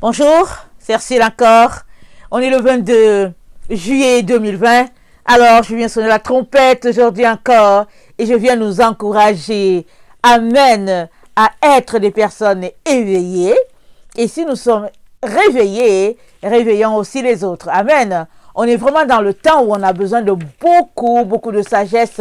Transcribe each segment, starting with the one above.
Bonjour, c'est Ursule encore. On est le 22 juillet 2020. Alors, je viens sonner la trompette aujourd'hui encore et je viens nous encourager, amen, à être des personnes éveillées. Et si nous sommes réveillés, réveillons aussi les autres. Amen. On est vraiment dans le temps où on a besoin de beaucoup de sagesse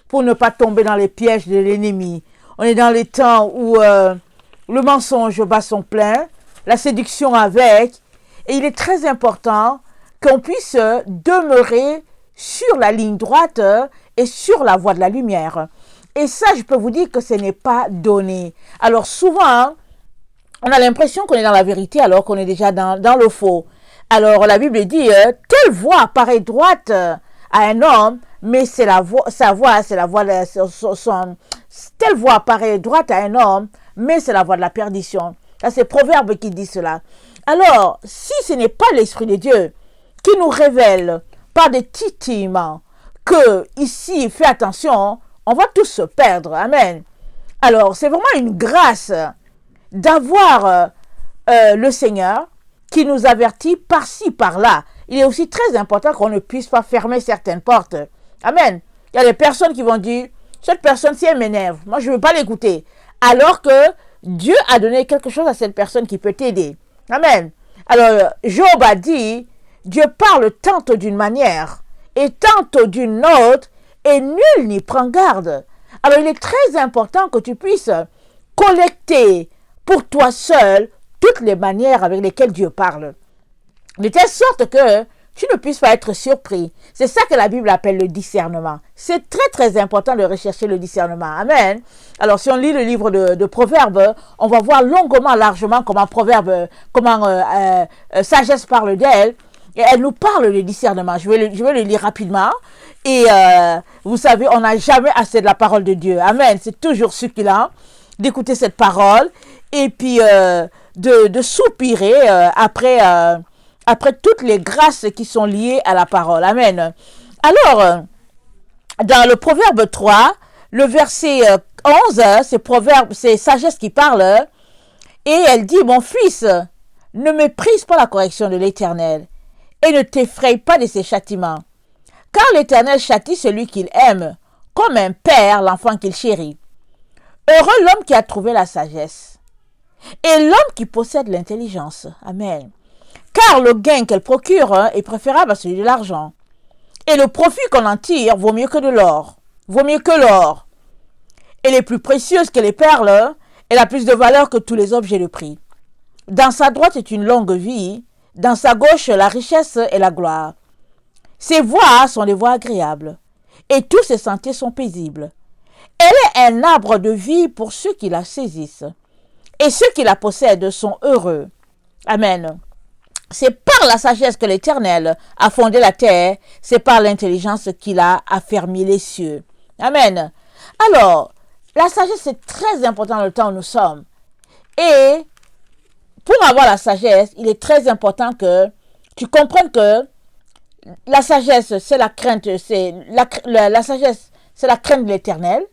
pour ne pas tomber dans les pièges de l'ennemi. On est dans les temps où le mensonge bat son plein, la séduction avec, et il est très important qu'on puisse demeurer sur la ligne droite et sur la voie de la lumière. Et ça, je peux vous dire que ce n'est pas donné. Alors souvent, on a l'impression qu'on est dans la vérité alors qu'on est déjà dans le faux. Alors la Bible dit, telle voie paraît droite à un homme, mais c'est la voie, telle voie paraît droite à un homme, mais c'est la voie de la perdition. Ça, c'est Proverbe qui dit cela. Alors, si ce n'est pas l'Esprit de Dieu qui nous révèle par des titillements que ici, fais attention, on va tous se perdre. Amen. Alors, c'est vraiment une grâce d'avoir le Seigneur qui nous avertit par-ci, par-là. Il est aussi très important qu'on ne puisse pas fermer certaines portes. Amen. Il y a des personnes qui vont dire, cette personne, si elle m'énerve, moi, je ne veux pas l'écouter. Alors que Dieu a donné quelque chose à cette personne qui peut t'aider. Amen. Alors, Job a dit, Dieu parle tantôt d'une manière et tantôt d'une autre, et nul n'y prend garde. Alors, il est très important que tu puisses collecter pour toi seul toutes les manières avec lesquelles Dieu parle. De telle sorte que tu ne puisses pas être surpris. C'est ça que la Bible appelle le discernement. C'est très important de rechercher le discernement. Amen. Alors, si on lit le livre de Proverbes, on va voir longuement, largement comment Sagesse parle d'elle. Et elle nous parle de discernement. Je vais le lire rapidement. Et vous savez, on n'a jamais assez de la parole de Dieu. Amen. C'est toujours succulent d'écouter cette parole et puis de soupirer après toutes les grâces qui sont liées à la parole. Amen. Alors, dans le Proverbe 3, le verset 11, c'est Sagesse qui parle, et elle dit, mon fils, ne méprise pas la correction de l'Éternel, et ne t'effraie pas de ses châtiments, car l'Éternel châtie celui qu'il aime, comme un père l'enfant qu'il chérit. Heureux l'homme qui a trouvé la sagesse, et l'homme qui possède l'intelligence. Amen. Car le gain qu'elle procure est préférable à celui de l'argent. Et le profit qu'on en tire vaut mieux que de l'or. Vaut mieux que l'or. Elle est plus précieuse que les perles. Elle a plus de valeur que tous les objets de prix. Dans sa droite est une longue vie. Dans sa gauche, la richesse et la gloire. Ses voies sont des voies agréables. Et tous ses sentiers sont paisibles. Elle est un arbre de vie pour ceux qui la saisissent. Et ceux qui la possèdent sont heureux. Amen. C'est par la sagesse que l'Éternel a fondé la terre, c'est par l'intelligence qu'il a affermi les cieux. Amen. Alors, la sagesse, c'est très important dans le temps où nous sommes. Et pour avoir la sagesse, il est très important que tu comprennes que la sagesse, c'est la crainte, la sagesse, c'est la crainte de l'Éternel.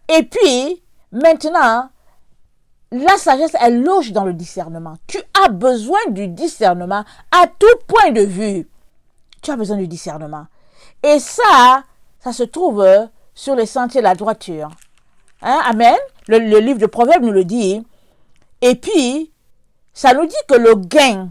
Et puis, maintenant, la sagesse, elle loge dans le discernement. Tu as besoin du discernement à tout point de vue. Tu as besoin du discernement. Et ça se trouve sur les sentiers de la droiture. Hein? Amen. Le livre de Proverbes nous le dit. Et puis, ça nous dit que le gain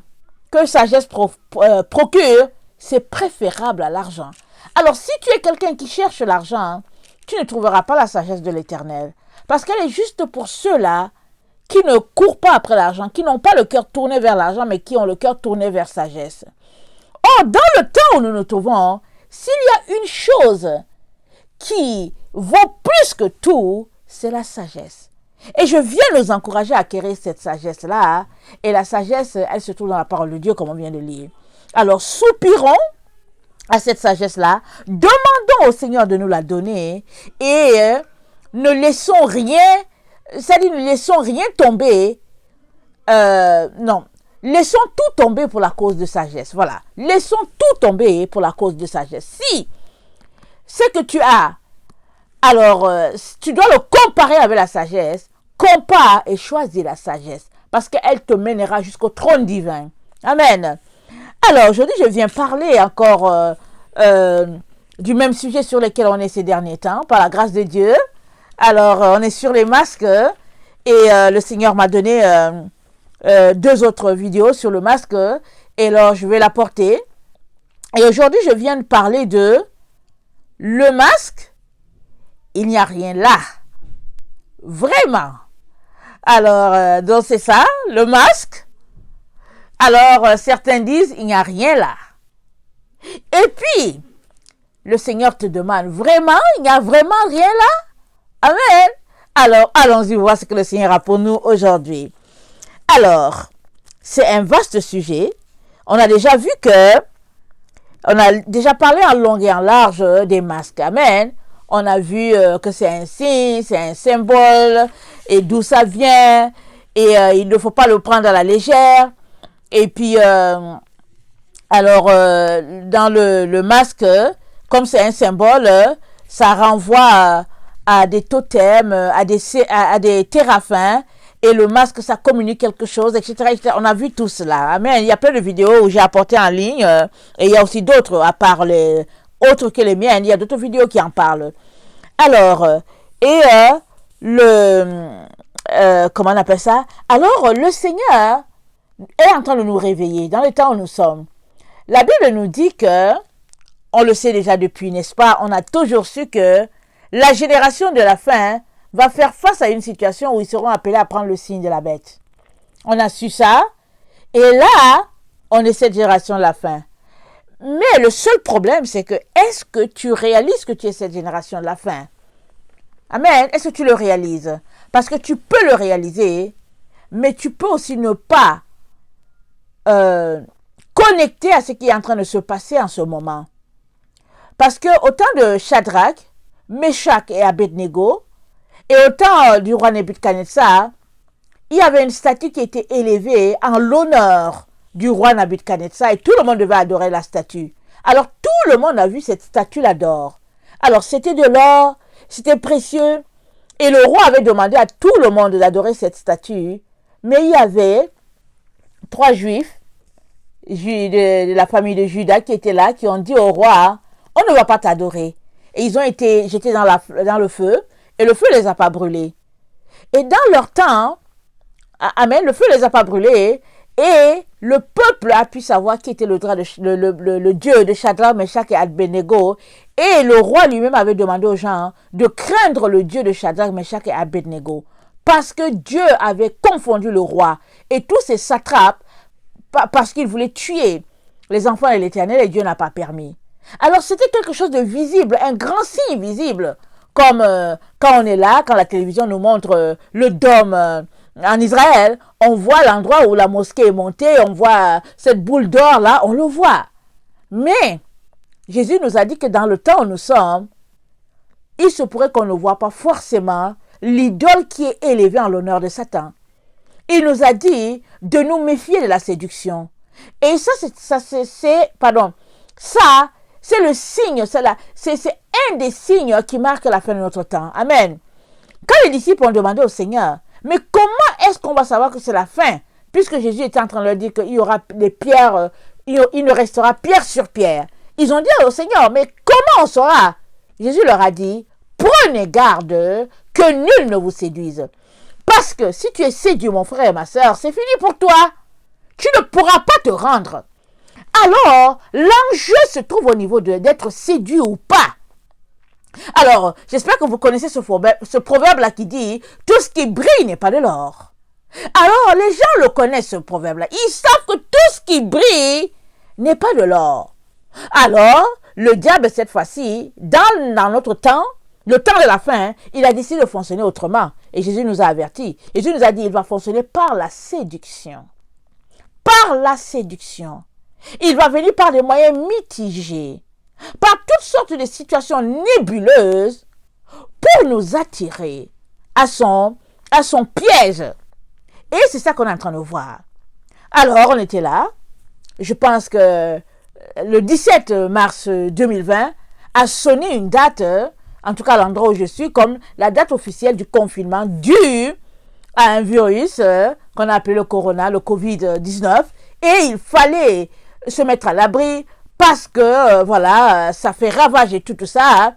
que sagesse procure, c'est préférable à l'argent. Alors, si tu es quelqu'un qui cherche l'argent, tu ne trouveras pas la sagesse de l'Éternel. Parce qu'elle est juste pour ceux-là qui ne courent pas après l'argent, qui n'ont pas le cœur tourné vers l'argent, mais qui ont le cœur tourné vers sagesse. Or, dans le temps où nous nous trouvons, s'il y a une chose qui vaut plus que tout, c'est la sagesse. Et je viens nous encourager à acquérir cette sagesse-là. Et la sagesse, elle se trouve dans la parole de Dieu, comme on vient de lire. Alors, soupirons à cette sagesse-là, demandons au Seigneur de nous la donner et ne laissons rien, c'est-à-dire ne laissons rien tomber, non, laissons tout tomber pour la cause de sagesse, voilà, laissons tout tomber pour la cause de sagesse. Si ce que tu as, alors tu dois le comparer avec la sagesse, compare et choisis la sagesse, parce qu'elle te mènera jusqu'au trône divin. Amen. Alors, aujourd'hui, je viens parler encore du même sujet sur lequel on est ces derniers temps, par la grâce de Dieu. Alors, on est sur les masques et le Seigneur m'a donné 2 autres vidéos sur le masque et alors je vais la porter. Et aujourd'hui, je viens de parler de le masque, il n'y a rien là. Vraiment. Alors, donc c'est ça, le masque. Alors, certains disent, il n'y a rien là. Et puis, le Seigneur te demande, vraiment, il n'y a vraiment rien là? Amen. Alors, allons-y voir ce que le Seigneur a pour nous aujourd'hui. Alors, c'est un vaste sujet. On a déjà vu on a déjà parlé en long et en large des masques. Amen. On a vu que c'est un signe, c'est un symbole, et d'où ça vient, et il ne faut pas le prendre à la légère. Et puis, alors, dans le masque, comme c'est un symbole, ça renvoie à des totems, à des téraphins, et le masque, ça communique quelque chose, etc., etc. On a vu tout cela. Amen. Il y a plein de vidéos où j'ai apporté en ligne, et il y a aussi d'autres, à part les autres que les miennes, il y a d'autres vidéos qui en parlent. Alors, comment on appelle ça? Alors, le Seigneur est en train de nous réveiller dans le temps où nous sommes. La Bible nous dit que, on le sait déjà depuis, n'est-ce pas? On a toujours su que la génération de la fin va faire face à une situation où ils seront appelés à prendre le signe de la bête. On a su ça. Et là, on est cette génération de la fin. Mais le seul problème, c'est que est-ce que tu réalises que tu es cette génération de la fin? Amen. Est-ce que tu le réalises? Parce que tu peux le réaliser, mais tu peux aussi ne pas connecter à ce qui est en train de se passer en ce moment. Parce que au temps de Shadrach, Meshach et Abednego, et au temps du roi Nebuchadnezzar, il y avait une statue qui était élevée en l'honneur du roi Nebuchadnezzar et tout le monde devait adorer la statue. Alors tout le monde a vu cette statue-là d'or. Alors c'était de l'or, c'était précieux et le roi avait demandé à tout le monde d'adorer cette statue. Mais il y avait 3 juifs de la famille de Juda qui étaient là, qui ont dit au roi, on ne va pas t'adorer. Et ils ont été jetés dans le feu et le feu les a pas brûlés. Et dans leur temps, amen, le feu les a pas brûlés et le peuple a pu savoir qui était le Dieu de Shadrach, Meshach et Abednego. Et le roi lui-même avait demandé aux gens de craindre le Dieu de Shadrach, Meshach et Abednego. Parce que Dieu avait confondu le roi et tous ces satrapes parce qu'ils voulaient tuer les enfants de l'Éternel et Dieu n'a pas permis. Alors c'était quelque chose de visible, un grand signe visible. Comme quand on est là, quand la télévision nous montre le dôme en Israël, on voit l'endroit où la mosquée est montée, on voit cette boule d'or là, on le voit. Mais Jésus nous a dit que dans le temps où nous sommes, il se pourrait qu'on ne voit pas forcément l'idole qui est élevée en l'honneur de Satan. Il nous a dit de nous méfier de la séduction. Et ça, c'est le signe, c'est un des signes qui marque la fin de notre temps. Amen. Quand les disciples ont demandé au Seigneur, mais comment est-ce qu'on va savoir que c'est la fin? Puisque Jésus était en train de leur dire qu'il y aura des pierres, il ne restera pierre sur pierre. Ils ont dit au Seigneur, mais comment on saura? Jésus leur a dit, prenez garde que nul ne vous séduise. Parce que si tu es séduit, mon frère et ma soeur, c'est fini pour toi. Tu ne pourras pas te rendre. Alors, l'enjeu se trouve au niveau d'être séduit ou pas. Alors, j'espère que vous connaissez ce proverbe-là qui dit « Tout ce qui brille n'est pas de l'or ». Alors, les gens le connaissent, ce proverbe-là. Ils savent que tout ce qui brille n'est pas de l'or. Alors, le diable, cette fois-ci, dans notre temps, le temps de la fin, il a décidé de fonctionner autrement. Et Jésus nous a avertis. Jésus nous a dit il va fonctionner par la séduction. Par la séduction. Il va venir par des moyens mitigés, par toutes sortes de situations nébuleuses pour nous attirer à son piège. Et c'est ça qu'on est en train de voir. Alors, on était là. Je pense que le 17 mars 2020 a sonné une date, en tout cas l'endroit où je suis, comme la date officielle du confinement dû à un virus qu'on a appelé le corona, le Covid-19, et il fallait se mettre à l'abri parce que, voilà, ça fait ravage et tout ça. Hein.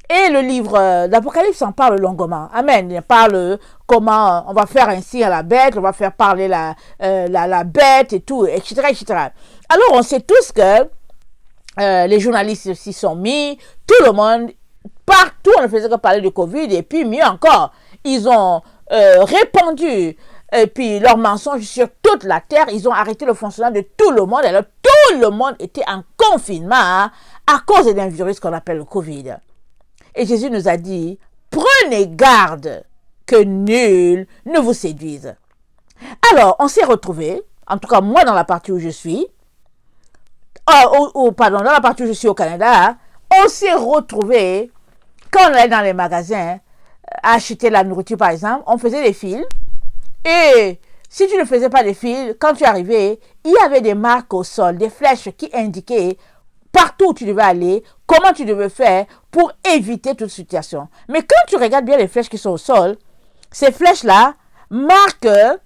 Et le livre d'Apocalypse en parle longuement. Amen. Il parle comment on va faire ainsi à la bête, on va faire parler la bête et tout, etc., etc. Alors, on sait tous que les journalistes s'y sont mis, tout le monde, partout, on ne faisait que parler de Covid, et puis mieux encore, ils ont répandu et puis leurs mensonges sur toute la terre, ils ont arrêté le fonctionnement de tout le monde, alors tout le monde était en confinement hein, à cause d'un virus qu'on appelle le Covid. Et Jésus nous a dit, prenez garde que nul ne vous séduise. Alors, on s'est retrouvés, en tout cas moi dans la partie où je suis, dans la partie où je suis au Canada, on s'est retrouvés, quand on allait dans les magasins, à acheter la nourriture par exemple, on faisait des files, et si tu ne faisais pas des files, quand tu arrivais, il y avait des marques au sol, des flèches qui indiquaient partout où tu devais aller, comment tu devais faire pour éviter toute situation. Mais quand tu regardes bien les flèches qui sont au sol, ces flèches-là marquent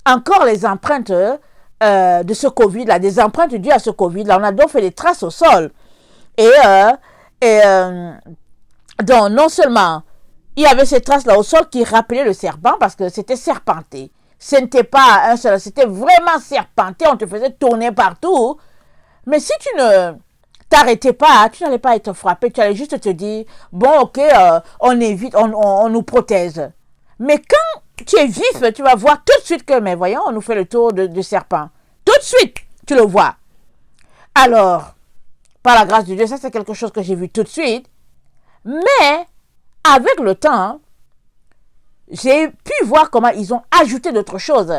encore les empreintes de ce Covid-là, des empreintes dues à ce Covid-là. On a donc fait des traces au sol. Donc, non seulement il y avait ces traces-là au sol qui rappelaient le serpent parce que c'était serpenté. Ce n'était pas un seul, c'était vraiment serpenté. On te faisait tourner partout. Mais si tu ne t'arrêtais pas, tu n'allais pas être frappé, tu allais juste te dire, bon, ok, on évite, on nous protège. Mais quand tu es vif, tu vas voir tout de suite que, mais voyons, on nous fait le tour de serpent. Tout de suite, tu le vois. Alors, par la grâce de Dieu, ça c'est quelque chose que j'ai vu tout de suite. Mais, avec le temps, j'ai pu voir comment ils ont ajouté d'autres choses.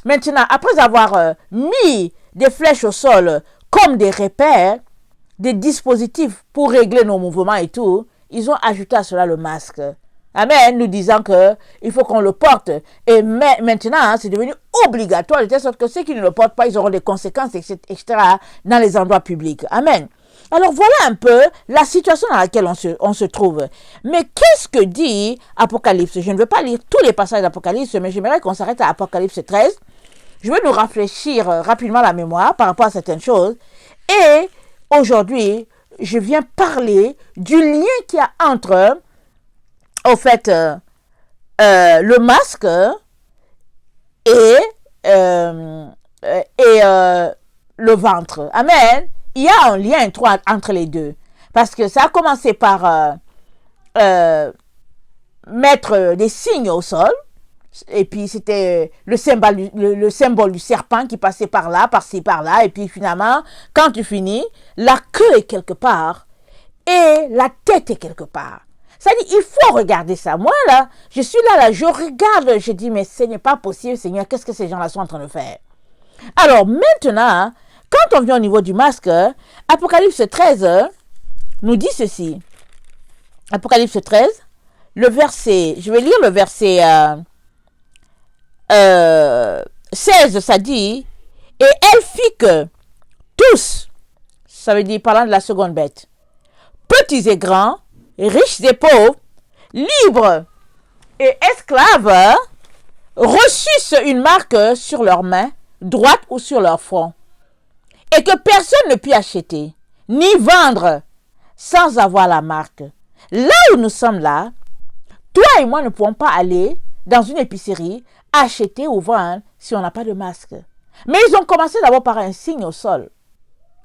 Maintenant, après avoir mis des flèches au sol comme des repères, des dispositifs pour régler nos mouvements et tout, ils ont ajouté à cela le masque. Amen, nous disant qu'il faut qu'on le porte. Et maintenant, hein, c'est devenu obligatoire, de telle sorte que ceux qui ne le portent pas, ils auront des conséquences, etc., dans les endroits publics. Amen. Alors voilà un peu la situation dans laquelle on se trouve. Mais qu'est-ce que dit Apocalypse? Je ne veux pas lire tous les passages d'Apocalypse, mais j'aimerais qu'on s'arrête à Apocalypse 13. Je vais nous rafraîchir rapidement la mémoire par rapport à certaines choses. Et aujourd'hui, je viens parler du lien qu'il y a entre, au fait, le masque et le ventre. Amen. Il y a un lien étroit entre les deux. Parce que ça a commencé par mettre des signes au sol. Et puis c'était le symbole du serpent qui passait par là, par-ci, par-là. Et puis finalement, quand tu finis, la queue est quelque part et la tête est quelque part. Ça dit, il faut regarder ça. Moi, là, je suis là, je regarde, je dis, mais ce n'est pas possible, Seigneur, qu'est-ce que ces gens-là sont en train de faire? Alors maintenant, quand on vient au niveau du masque, Apocalypse 13 nous dit ceci. Apocalypse 13, le verset, je vais lire le verset 16, ça dit, et elle fit que tous, ça veut dire parlant de la seconde bête, petits et grands, riches et pauvres, libres et esclaves, reçussent une marque sur leurs mains, droite ou sur leur front, et que personne ne put acheter, ni vendre, sans avoir la marque. Là où nous sommes là, toi et moi ne pouvons pas aller dans une épicerie, acheter ou vendre si on n'a pas de masque. Mais ils ont commencé d'abord par un signe au sol.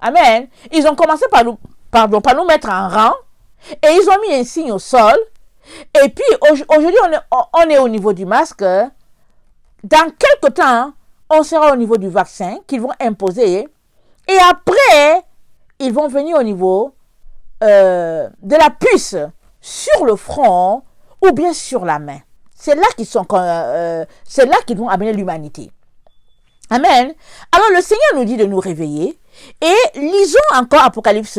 Amen. Ils ont commencé par nous mettre en rang, et ils ont mis un signe au sol. Et puis aujourd'hui, on est au niveau du masque. Dans quelques temps, on sera au niveau du vaccin qu'ils vont imposer. Et après, ils vont venir au niveau de la puce sur le front ou bien sur la main. C'est là qu'ils vont amener l'humanité. Amen. Alors le Seigneur nous dit de nous réveiller. Et lisons encore Apocalypse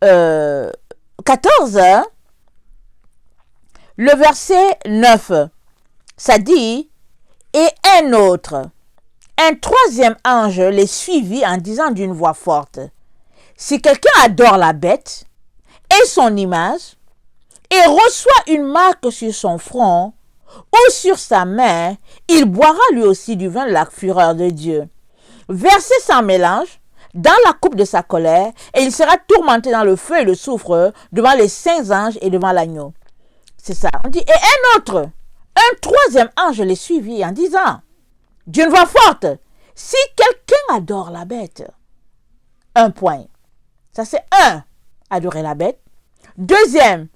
14, le verset 9. Ça dit, et un autre, un troisième ange les suivit en disant d'une voix forte, si quelqu'un adore la bête et son image, et reçoit une marque sur son front ou sur sa main, il boira lui aussi du vin de la fureur de Dieu, versé sans mélange dans la coupe de sa colère, et il sera tourmenté dans le feu et le soufre devant les saints anges et devant l'agneau. C'est ça. On dit, et un troisième ange les suivit en disant, d'une voix forte, si quelqu'un adore la bête, un point. Ça c'est un, adorer la bête. Deuxième,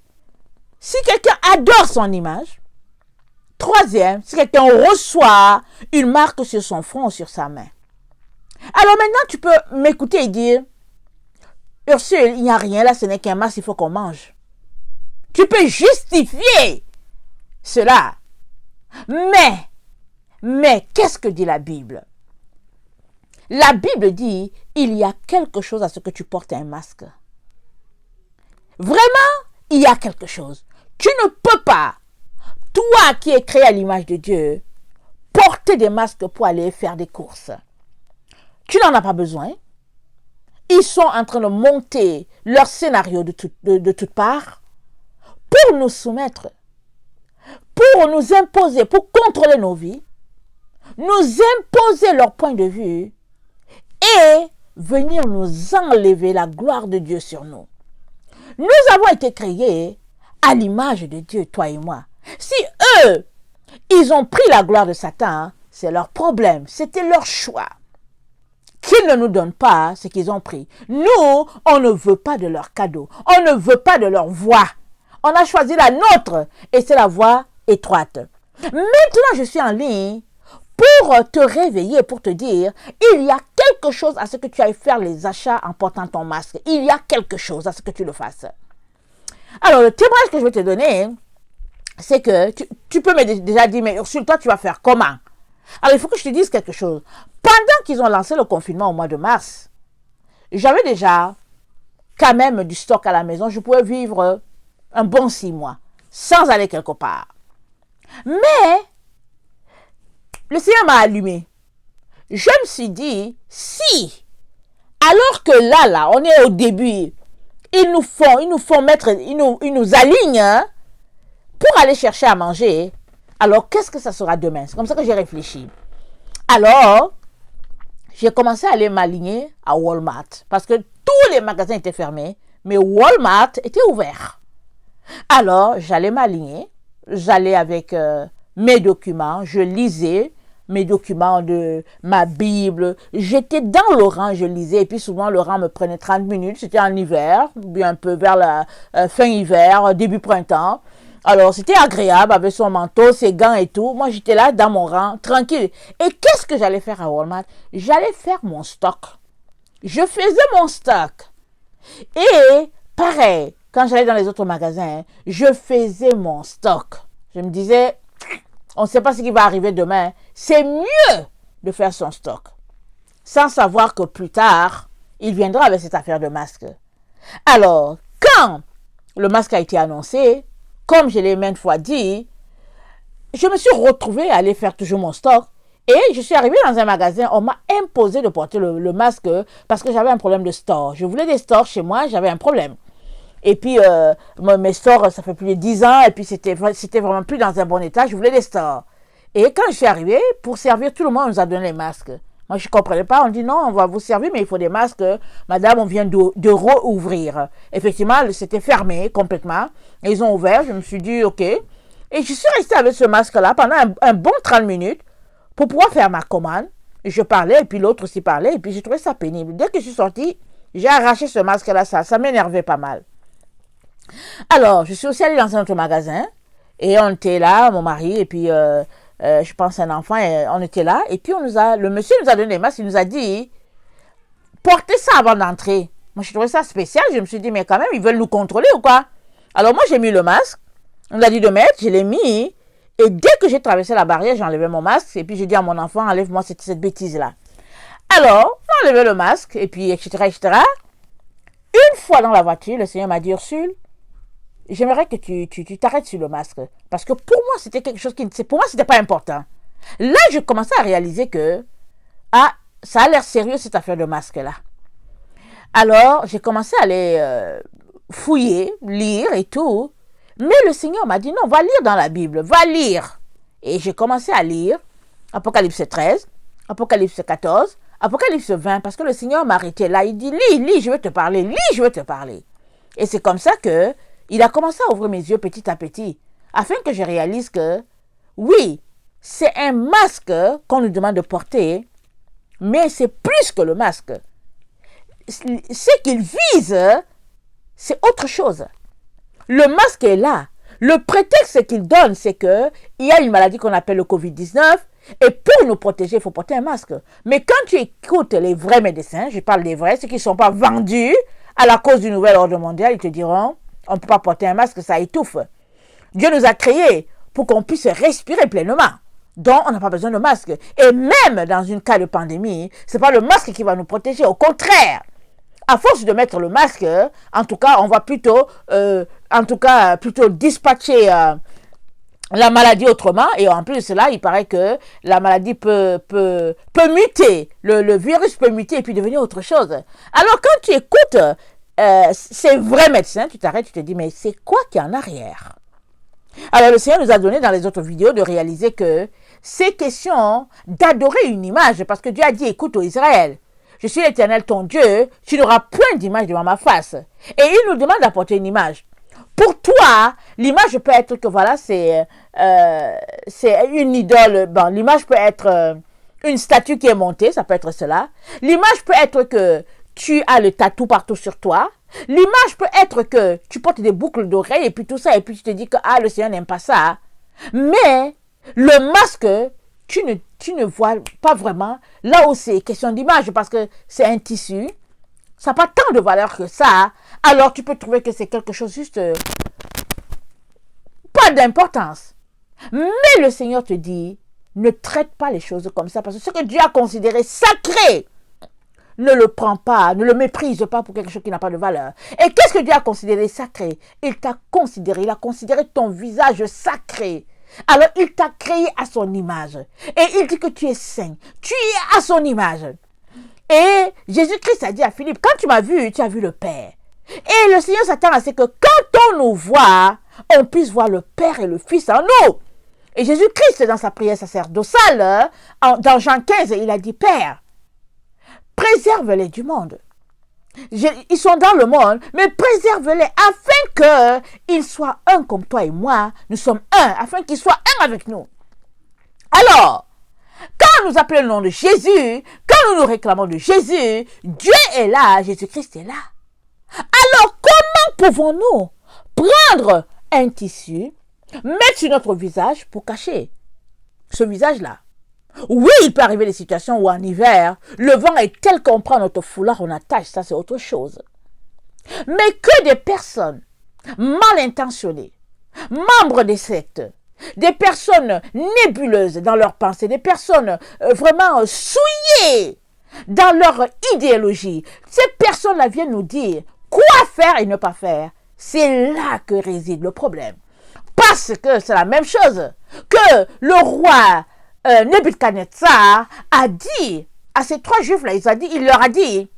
si quelqu'un adore son image. Troisième, si quelqu'un reçoit une marque sur son front ou sur sa main. Alors maintenant, tu peux m'écouter et dire, Ursule, il n'y a rien là, ce n'est qu'un masque, il faut qu'on mange. Tu peux justifier cela. Mais, qu'est-ce que dit la Bible? La Bible dit, il y a quelque chose à ce que tu portes un masque. Vraiment, il y a quelque chose. Tu ne peux pas, toi qui es créé à l'image de Dieu, porter des masques pour aller faire des courses. Tu n'en as pas besoin. Ils sont en train de monter leur scénario de toutes parts pour nous soumettre, pour nous imposer, pour contrôler nos vies, nous imposer leur point de vue et venir nous enlever la gloire de Dieu sur nous. Nous avons été créés à l'image de Dieu, toi et moi. Si eux, ils ont pris la gloire de Satan, c'est leur problème, c'était leur choix. Qu'ils ne nous donnent pas ce qu'ils ont pris. Nous, on ne veut pas de leur cadeau, on ne veut pas de leur voix. On a choisi la nôtre et c'est la voie étroite. Maintenant, je suis en ligne pour te réveiller, pour te dire, il y a quelque chose à ce que tu ailles faire les achats en portant ton masque. Il y a quelque chose à ce que tu le fasses. Alors, le témoignage que je vais te donner, c'est que tu peux me déjà dire, mais Ursule, toi, tu vas faire comment? Alors, il faut que je te dise quelque chose. Pendant qu'ils ont lancé le confinement au mois de mars, j'avais déjà quand même du stock à la maison. Je pouvais vivre un bon 6 mois sans aller quelque part. Mais le Seigneur m'a allumé. Je me suis dit, si, alors que là, on est au début, ils nous alignent hein, pour aller chercher à manger. Alors, qu'est-ce que ça sera demain? C'est comme ça que j'ai réfléchi. Alors, j'ai commencé à aller m'aligner à Walmart parce que tous les magasins étaient fermés, mais Walmart était ouvert. Alors, j'allais m'aligner, j'allais avec mes documents, je lisais mes documents de ma Bible, j'étais dans le rang, je lisais, et puis souvent le rang me prenait 30 minutes, c'était en hiver, bien un peu vers la fin hiver, début printemps. Alors, c'était agréable avec son manteau, ses gants et tout. Moi, j'étais là dans mon rang, tranquille. Et qu'est-ce que j'allais faire à Walmart? J'allais faire mon stock. Je faisais mon stock. Et, pareil, quand j'allais dans les autres magasins, je faisais mon stock. Je me disais, on ne sait pas ce qui va arriver demain. C'est mieux de faire son stock. Sans savoir que plus tard, il viendra avec cette affaire de masque. Alors, quand le masque a été annoncé, comme je l'ai maintes fois dit, je me suis retrouvée à aller faire toujours mon stock. Et je suis arrivée dans un magasin, on m'a imposé de porter le masque parce que j'avais un problème de store. Je voulais des stores chez moi, j'avais un problème. Et puis, mes stores, ça fait plus de 10 ans, et puis c'était vraiment plus dans un bon état, je voulais des stores. Et quand je suis arrivée, pour servir tout le monde, on nous a donné les masques. Moi, je ne comprenais pas, on dit non, on va vous servir, mais il faut des masques. Madame, on vient de rouvrir. Effectivement, c'était fermé complètement. Et ils ont ouvert, je me suis dit, ok. Et je suis restée avec ce masque-là pendant un bon 30 minutes pour pouvoir faire ma commande. Et je parlais, et puis l'autre aussi parlait, et puis j'ai trouvé ça pénible. Dès que je suis sortie, j'ai arraché ce masque-là, ça m'énervait pas mal. Alors, je suis aussi allée dans un autre magasin, et on était là, mon mari, et puis je pense un enfant, et on était là, et puis le monsieur nous a donné les masques, il nous a dit, portez ça avant d'entrer. Moi, je trouvais ça spécial, je me suis dit, mais quand même, ils veulent nous contrôler ou quoi? Alors moi, j'ai mis le masque, on nous a dit de mettre, je l'ai mis, et dès que j'ai traversé la barrière, j'ai enlevé mon masque, et puis j'ai dit à mon enfant, enlève-moi cette bêtise-là. Alors, on a enlevé le masque, et puis, etc., etc. Une fois dans la voiture, le Seigneur m'a dit, Ursule, j'aimerais que tu t'arrêtes sur le masque. Parce que pour moi, c'était quelque chose pour moi, c'était pas important. Là, je commençais à réaliser que, ça a l'air sérieux, cette affaire de masque-là. Alors, j'ai commencé à aller fouiller, lire et tout. Mais le Seigneur m'a dit, non, va lire dans la Bible, va lire. Et j'ai commencé à lire Apocalypse 13, Apocalypse 14, Apocalypse 20, parce que le Seigneur m'a arrêté là. Il dit, lis, je vais te parler, lis, je vais te parler. Et c'est comme ça que il a commencé à ouvrir mes yeux petit à petit, afin que je réalise que, oui, c'est un masque qu'on nous demande de porter, mais c'est plus que le masque. Ce qu'il vise, c'est autre chose. Le masque est là. Le prétexte qu'il donne, c'est qu'il y a une maladie qu'on appelle le Covid-19, et pour nous protéger, il faut porter un masque. Mais quand tu écoutes les vrais médecins, je parle des vrais, ceux qui ne sont pas vendus à la cause du nouvel ordre mondial, ils te diront, on ne peut pas porter un masque, ça étouffe. Dieu nous a créés pour qu'on puisse respirer pleinement. Donc, on n'a pas besoin de masque. Et même dans une cas de pandémie, ce n'est pas le masque qui va nous protéger. Au contraire, à force de mettre le masque, en tout cas, on va plutôt dispatcher la maladie autrement. Et en plus de cela, il paraît que la maladie peut muter. Le virus peut muter et puis devenir autre chose. Alors, quand tu écoutes ces vrais médecins, tu t'arrêtes, tu te dis, mais c'est quoi qui est en arrière? Alors, le Seigneur nous a donné dans les autres vidéos de réaliser que c'est question d'adorer une image, parce que Dieu a dit, écoute, ô Israël, je suis l'Éternel ton Dieu, tu n'auras point d'image devant ma face. Et il nous demande d'apporter une image. Pour toi, l'image peut être que voilà, c'est une idole. Bon, l'image peut être une statue qui est montée, ça peut être cela. L'image peut être que tu as le tatou partout sur toi. L'image peut être que tu portes des boucles d'oreilles et puis tout ça, et puis tu te dis que le Seigneur n'aime pas ça. Mais le masque, tu ne vois pas vraiment là où c'est question d'image, parce que c'est un tissu, ça n'a pas tant de valeur que ça. Alors tu peux trouver que c'est quelque chose juste pas d'importance. Mais le Seigneur te dit, ne traite pas les choses comme ça, parce que ce que Dieu a considéré sacré, ne le prends pas, ne le méprise pas pour quelque chose qui n'a pas de valeur. Et qu'est-ce que Dieu a considéré sacré? Il a considéré ton visage sacré. Alors il t'a créé à son image. Et il dit que tu es saint. Tu es à son image. Et Jésus-Christ a dit à Philippe, quand tu m'as vu, tu as vu le Père. Et le Seigneur s'attend à ce que quand on nous voit, on puisse voir le Père et le Fils en nous. Et Jésus-Christ, dans sa prière sacerdotale, dans Jean 15, il a dit, Père, préserve-les du monde. Ils sont dans le monde, mais préserve-les afin qu'ils soient un comme toi et moi. Nous sommes un, afin qu'ils soient un avec nous. Alors, quand nous appelons le nom de Jésus, quand nous nous réclamons de Jésus, Dieu est là, Jésus-Christ est là. Alors, comment pouvons-nous prendre un tissu, mettre sur notre visage pour cacher ce visage-là? Oui, il peut arriver des situations où en hiver, le vent est tel qu'on prend notre foulard, on attache, ça c'est autre chose. Mais que des personnes mal intentionnées, membres des sectes, des personnes nébuleuses dans leurs pensées, des personnes vraiment souillées dans leur idéologie, ces personnes-là viennent nous dire quoi faire et ne pas faire. C'est là que réside le problème. Parce que c'est la même chose que le roi Nebuchadnezzar a dit à ces trois juifs-là, il leur a dit,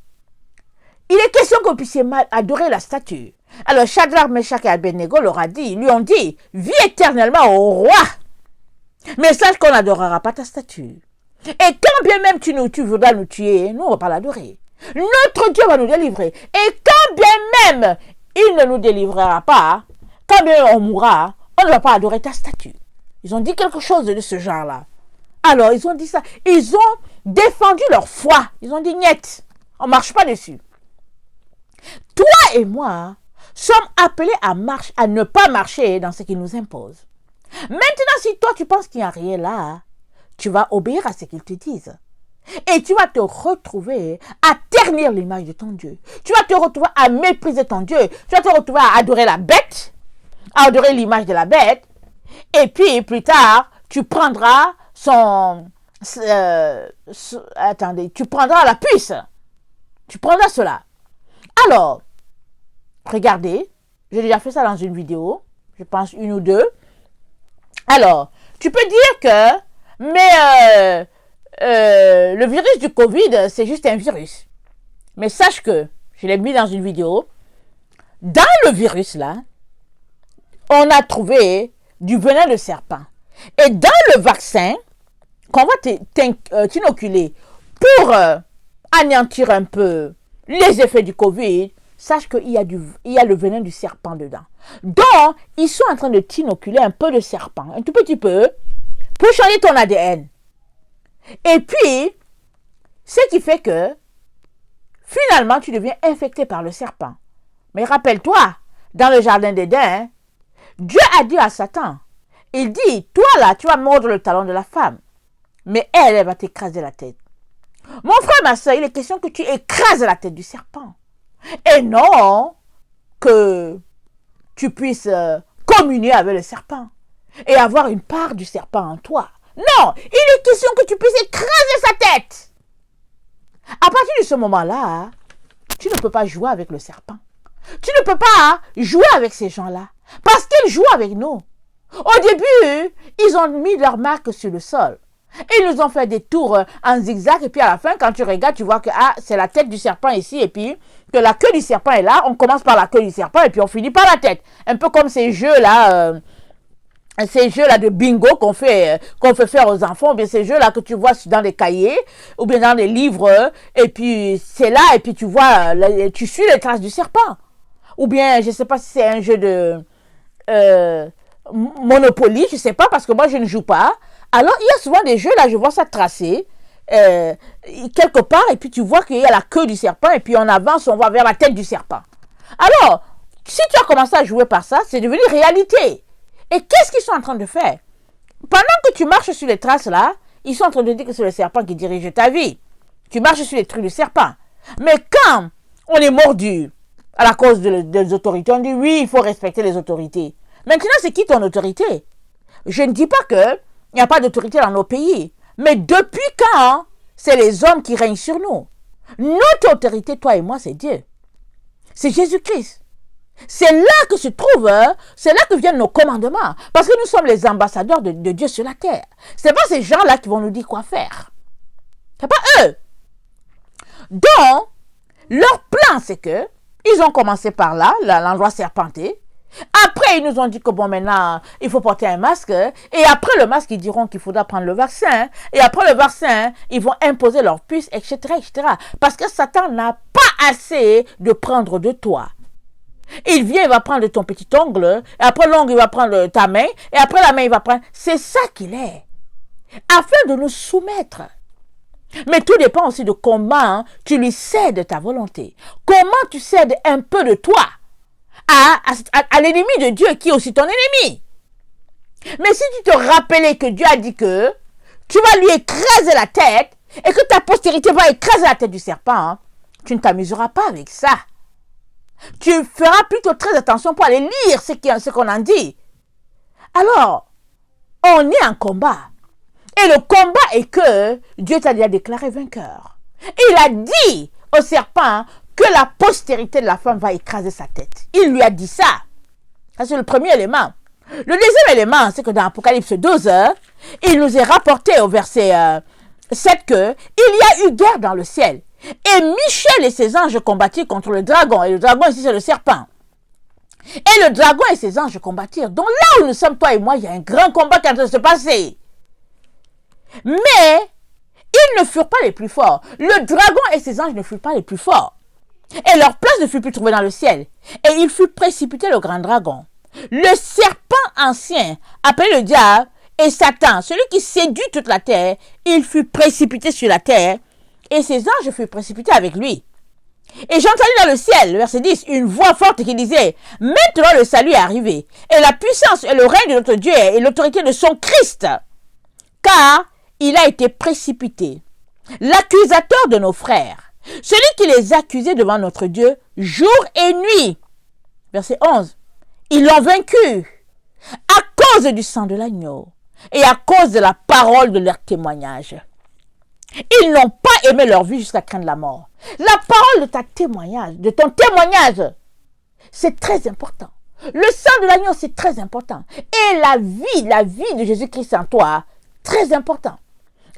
il est question que vous puissiez adorer la statue. Alors Shadrach, Meshach et Abednego lui ont dit, vis éternellement au roi, mais sache qu'on n'adorera pas ta statue. Et quand bien même tu voudras nous tuer, nous on ne va pas l'adorer. Notre Dieu va nous délivrer. Et quand bien même il ne nous délivrera pas, quand bien on mourra, on ne va pas adorer ta statue. Ils ont dit quelque chose de ce genre-là. Alors, ils ont dit ça. Ils ont défendu leur foi. Ils ont dit, niet, on ne marche pas dessus. Toi et moi sommes appelés à ne pas marcher dans ce qu'ils nous imposent. Maintenant, si toi, tu penses qu'il n'y a rien là, tu vas obéir à ce qu'ils te disent. Et tu vas te retrouver à ternir l'image de ton Dieu. Tu vas te retrouver à mépriser ton Dieu. Tu vas te retrouver à adorer la bête, à adorer l'image de la bête. Et puis, plus tard, tu prendras tu prendras la puce. Tu prendras cela. Alors, regardez, j'ai déjà fait ça dans une vidéo, je pense une ou deux. Alors, tu peux dire que, mais le virus du Covid, c'est juste un virus. Mais sache que, je l'ai mis dans une vidéo, dans le virus là, on a trouvé du venin de serpent. Et dans le vaccin qu'on va t'inoculer pour anéantir un peu les effets du Covid, sache qu'il y a le venin du serpent dedans. Donc, ils sont en train de t'inoculer un peu de serpent, un tout petit peu, pour changer ton ADN. Et puis, ce qui fait que, finalement, tu deviens infecté par le serpent. Mais rappelle-toi, dans le jardin d'Éden, Dieu a dit à Satan, il dit, toi là, tu vas mordre le talon de la femme, mais elle va t'écraser la tête. Mon frère, ma soeur, il est question que tu écrases la tête du serpent. Et non que tu puisses communier avec le serpent et avoir une part du serpent en toi. Non, il est question que tu puisses écraser sa tête. À partir de ce moment-là, tu ne peux pas jouer avec le serpent. Tu ne peux pas jouer avec ces gens-là parce qu'ils jouent avec nous. Au début, ils ont mis leur marque sur le sol. Ils nous ont fait des tours en zigzag et puis à la fin, quand tu regardes, tu vois que c'est la tête du serpent ici et puis que la queue du serpent est là. On commence par la queue du serpent et puis on finit par la tête. Un peu comme ces jeux-là de bingo qu'on fait faire aux enfants, ou bien ces jeux-là que tu vois dans les cahiers ou bien dans les livres et puis c'est là et puis tu vois, tu suis les traces du serpent. Ou bien, je ne sais pas si c'est un jeu de Monopoly, je ne sais pas parce que moi je ne joue pas. Alors, il y a souvent des jeux, là, je vois ça tracé, quelque part, et puis tu vois qu'il y a la queue du serpent, et puis on avance, on va vers la tête du serpent. Alors, si tu as commencé à jouer par ça, c'est devenu réalité. Et qu'est-ce qu'ils sont en train de faire? Pendant que tu marches sur les traces, là, ils sont en train de dire que c'est le serpent qui dirige ta vie. Tu marches sur les trucs du serpent. Mais quand on est mordu à la cause des autorités, on dit oui, il faut respecter les autorités. Maintenant, c'est qui ton autorité? Je ne dis pas que il n'y a pas d'autorité dans nos pays. Mais depuis quand c'est les hommes qui règnent sur nous? Notre autorité, toi et moi, c'est Dieu. C'est Jésus-Christ. C'est là que se trouve, c'est là que viennent nos commandements. Parce que nous sommes les ambassadeurs de Dieu sur la terre. Ce n'est pas ces gens-là qui vont nous dire quoi faire. Ce n'est pas eux. Donc, leur plan, c'est que ils ont commencé par là, l'endroit serpenté. Après, ils nous ont dit que bon, maintenant, il faut porter un masque. Et après le masque, ils diront qu'il faudra prendre le vaccin. Et après le vaccin, ils vont imposer leur puce, etc., etc. Parce que Satan n'a pas assez de prendre de toi. Il vient, il va prendre ton petit ongle. Et après l'ongle, il va prendre ta main. Et après la main, il va prendre... C'est ça qu'il est. Afin de nous soumettre. Mais tout dépend aussi de comment tu lui cèdes ta volonté. Comment tu cèdes un peu de toi à l'ennemi de Dieu qui est aussi ton ennemi. Mais si tu te rappelais que Dieu a dit que tu vas lui écraser la tête et que ta postérité va écraser la tête du serpent, tu ne t'amuseras pas avec ça. Tu feras plutôt très attention pour aller lire ce qu'on en dit. Alors, on est en combat. Et le combat est que Dieu t'a déjà déclaré vainqueur. Il a dit au serpent que la postérité de la femme va écraser sa tête. Il lui a dit ça. Ça, c'est le premier élément. Le deuxième élément, c'est que dans Apocalypse 12, il nous est rapporté au verset 7 que il y a eu guerre dans le ciel. Et Michel et ses anges combattirent contre le dragon. Et le dragon ici, c'est le serpent. Et le dragon et ses anges combattirent. Donc là où nous sommes, toi et moi, il y a un grand combat qui est en train de se passer. Mais ils ne furent pas les plus forts. Le dragon et ses anges ne furent pas les plus forts. Et leur place ne fut plus trouvée dans le ciel. Et il fut précipité le grand dragon. Le serpent ancien, appelé le diable, et Satan, celui qui séduit toute la terre, il fut précipité sur la terre, et ses anges furent précipités avec lui. Et j'entendis dans le ciel, le verset 10, une voix forte qui disait, « Maintenant le salut est arrivé, et la puissance et le règne de notre Dieu et l'autorité de son Christ, car il a été précipité, l'accusateur de nos frères, celui qui les accusait devant notre Dieu jour et nuit. » Verset 11. Ils l'ont vaincu à cause du sang de l'agneau et à cause de la parole de leur témoignage. Ils n'ont pas aimé leur vie jusqu'à craindre la mort. La parole de ton témoignage, c'est très important. Le sang de l'agneau, c'est très important. Et la vie de Jésus-Christ en toi, très important.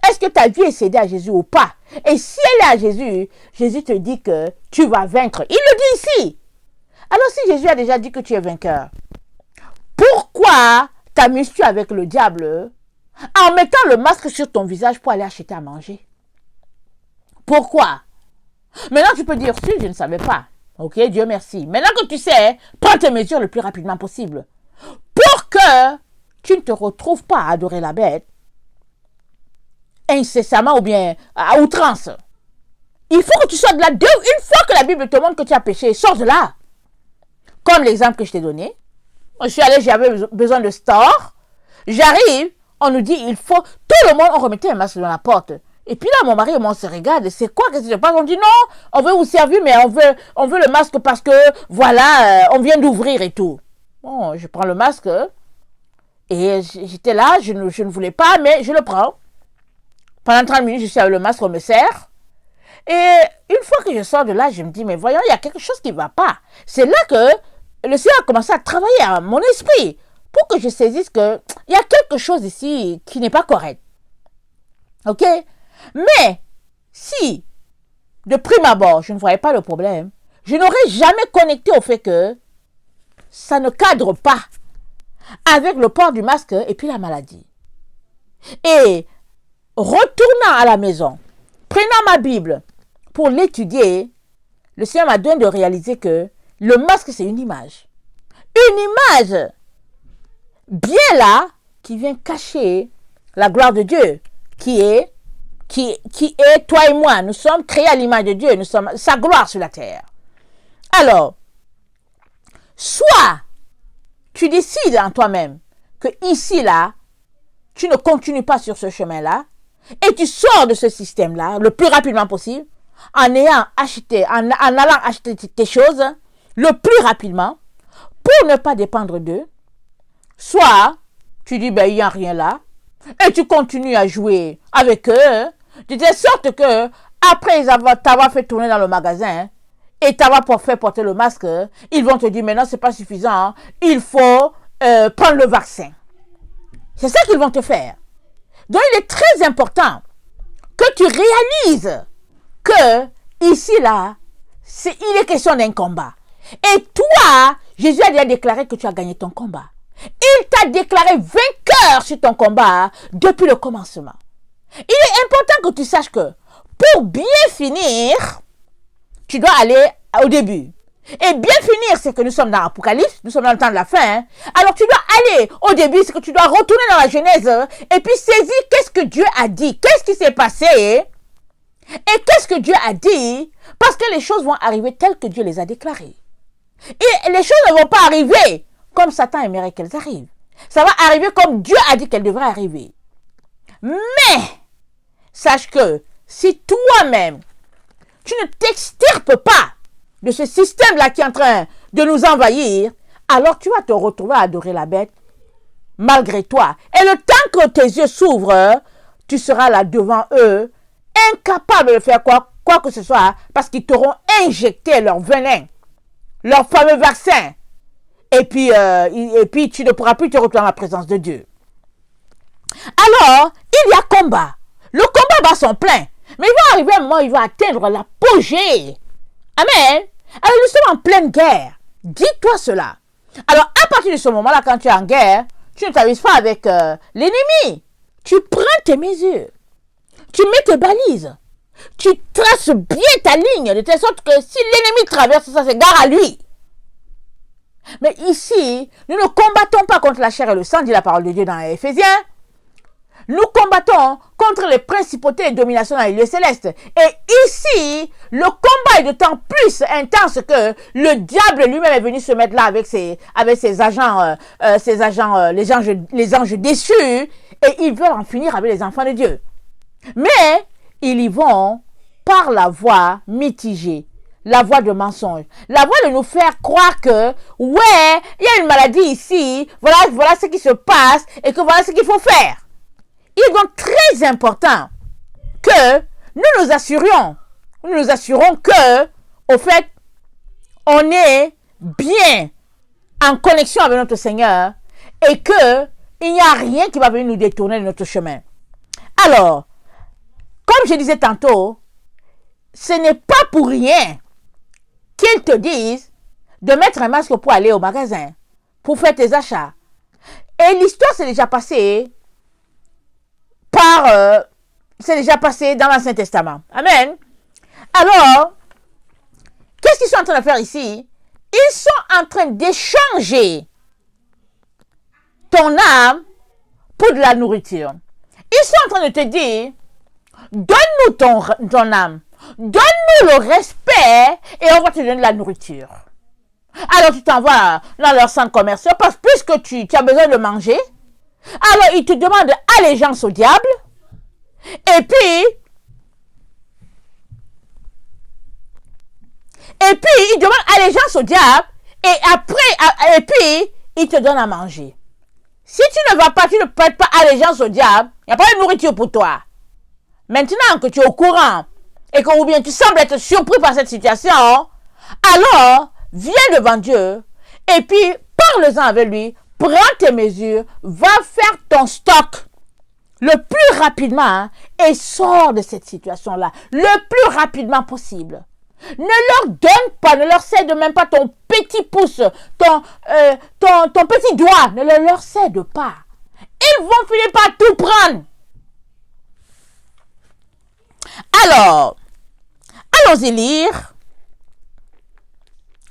Est-ce que ta vie est cédée à Jésus ou pas? Et si elle est à Jésus, Jésus te dit que tu vas vaincre. Il le dit ici. Alors si Jésus a déjà dit que tu es vainqueur, pourquoi t'amuses-tu avec le diable en mettant le masque sur ton visage pour aller acheter à manger? Pourquoi? Maintenant, tu peux dire, si, je ne savais pas. Ok, Dieu merci. Maintenant que tu sais, prends tes mesures le plus rapidement possible. Pour que tu ne te retrouves pas à adorer la bête incessamment ou bien à outrance. Il faut que tu sortes de là. Une fois que la Bible te montre que tu as péché, sors de là. Comme l'exemple que je t'ai donné. Je suis allé, j'avais besoin de store. J'arrive, on nous dit, il faut... Tout le monde, on remettait un masque dans la porte. Et puis là, mon mari et moi, on se regarde. C'est quoi que c'est pas? On dit non, on veut vous servir, mais on veut le masque parce que, voilà, on vient d'ouvrir et tout. Bon, je prends le masque. Et j'étais là, je ne voulais pas, mais je le prends. Pendant 30 minutes, je suis avec le masque, on me sert. Et une fois que je sors de là, je me dis, mais voyons, il y a quelque chose qui ne va pas. C'est là que le Seigneur a commencé à travailler à mon esprit pour que je saisisse qu'il y a quelque chose ici qui n'est pas correct. Ok? Mais si, de prime abord, je ne voyais pas le problème, je n'aurais jamais connecté au fait que ça ne cadre pas avec le port du masque et puis la maladie. Et retournant à la maison, prenant ma Bible pour l'étudier, le Seigneur m'a donné de réaliser que le masque, c'est une image. Une image bien là qui vient cacher la gloire de Dieu, qui est toi et moi. Nous sommes créés à l'image de Dieu, nous sommes sa gloire sur la terre. Alors, soit tu décides en toi-même que ici, là, tu ne continues pas sur ce chemin-là et tu sors de ce système-là le plus rapidement possible en allant acheter tes choses le plus rapidement pour ne pas dépendre d'eux. Soit tu dis, ben, il n'y a rien là et tu continues à jouer avec eux de telle sorte que après t'avoir fait tourner dans le magasin et t'avoir fait porter le masque, ils vont te dire, maintenant, c'est pas suffisant, il faut prendre le vaccin. C'est ça qu'ils vont te faire. Donc, il est très important que tu réalises que ici, là, il est question d'un combat. Et toi, Jésus a déjà déclaré que tu as gagné ton combat. Il t'a déclaré vainqueur sur ton combat depuis le commencement. Il est important que tu saches que pour bien finir, tu dois aller au début. Et bien finir, c'est que nous sommes dans l'Apocalypse, nous sommes dans le temps de la fin. Hein. Alors tu dois aller au début, c'est que tu dois retourner dans la Genèse et puis saisir qu'est-ce que Dieu a dit, qu'est-ce qui s'est passé et qu'est-ce que Dieu a dit, parce que les choses vont arriver telles que Dieu les a déclarées. Et les choses ne vont pas arriver comme Satan aimerait qu'elles arrivent. Ça va arriver comme Dieu a dit qu'elles devraient arriver. Mais, sache que si toi-même, tu ne t'extirpes pas de ce système-là qui est en train de nous envahir, alors tu vas te retrouver à adorer la bête malgré toi. Et le temps que tes yeux s'ouvrent, tu seras là devant eux, incapable de faire quoi que ce soit, parce qu'ils t'auront injecté leur venin, leur fameux vaccin. Et puis tu ne pourras plus te retrouver dans la présence de Dieu. Alors, il y a combat. Le combat bat son plein. Mais il va arriver un moment où il va atteindre l'apogée. Amen. Alors, nous sommes en pleine guerre. Dis-toi cela. Alors, à partir de ce moment-là, quand tu es en guerre, tu ne t'avises pas avec l'ennemi. Tu prends tes mesures. Tu mets tes balises. Tu traces bien ta ligne, de telle sorte que si l'ennemi traverse ça, c'est gare à lui. Mais ici, nous ne combattons pas contre la chair et le sang, dit la parole de Dieu dans Éphésiens. Nous combattons contre les principautés et dominations dans les lieux célestes. Et ici, le combat est d'autant plus intense que le diable lui-même est venu se mettre là avec ses agents, les anges déçus, et ils veulent en finir avec les enfants de Dieu. Mais ils y vont par la voie mitigée, la voie de mensonge, la voie de nous faire croire que, ouais, il y a une maladie ici, voilà ce qui se passe, et que voilà ce qu'il faut faire. Il est donc très important que nous assurons que, au fait, on est bien en connexion avec notre Seigneur et que il n'y a rien qui va venir nous détourner de notre chemin. Alors, comme je disais tantôt, ce n'est pas pour rien qu'ils te disent de mettre un masque pour aller au magasin, pour faire tes achats. Et l'histoire s'est déjà passée c'est déjà passé dans l'Ancien Testament. Amen. Alors, qu'est-ce qu'ils sont en train de faire ici? Ils sont en train d'échanger ton âme pour de la nourriture. Ils sont en train de te dire, donne-nous ton âme, donne-nous le respect et on va te donner de la nourriture. Alors tu t'en vas dans leur centre commercial parce que puisque tu as besoin de manger, alors ils te demandent allégeance au diable et puis ils demandent allégeance au diable et puis ils te donnent à manger. Si tu ne vas pas, tu ne prêtes pas allégeance au diable, il n'y a pas de nourriture pour toi. Maintenant que tu es au courant et que ou bien tu sembles être surpris par cette situation, alors viens devant Dieu et puis parle-en avec lui, prends tes mesures, va faire ton stock le plus rapidement et sors de cette situation-là le plus rapidement possible. Ne leur donne pas, ne leur cède même pas ton petit pouce, ton petit doigt, ne leur cède pas. Ils vont finir par tout prendre. Alors, allons-y lire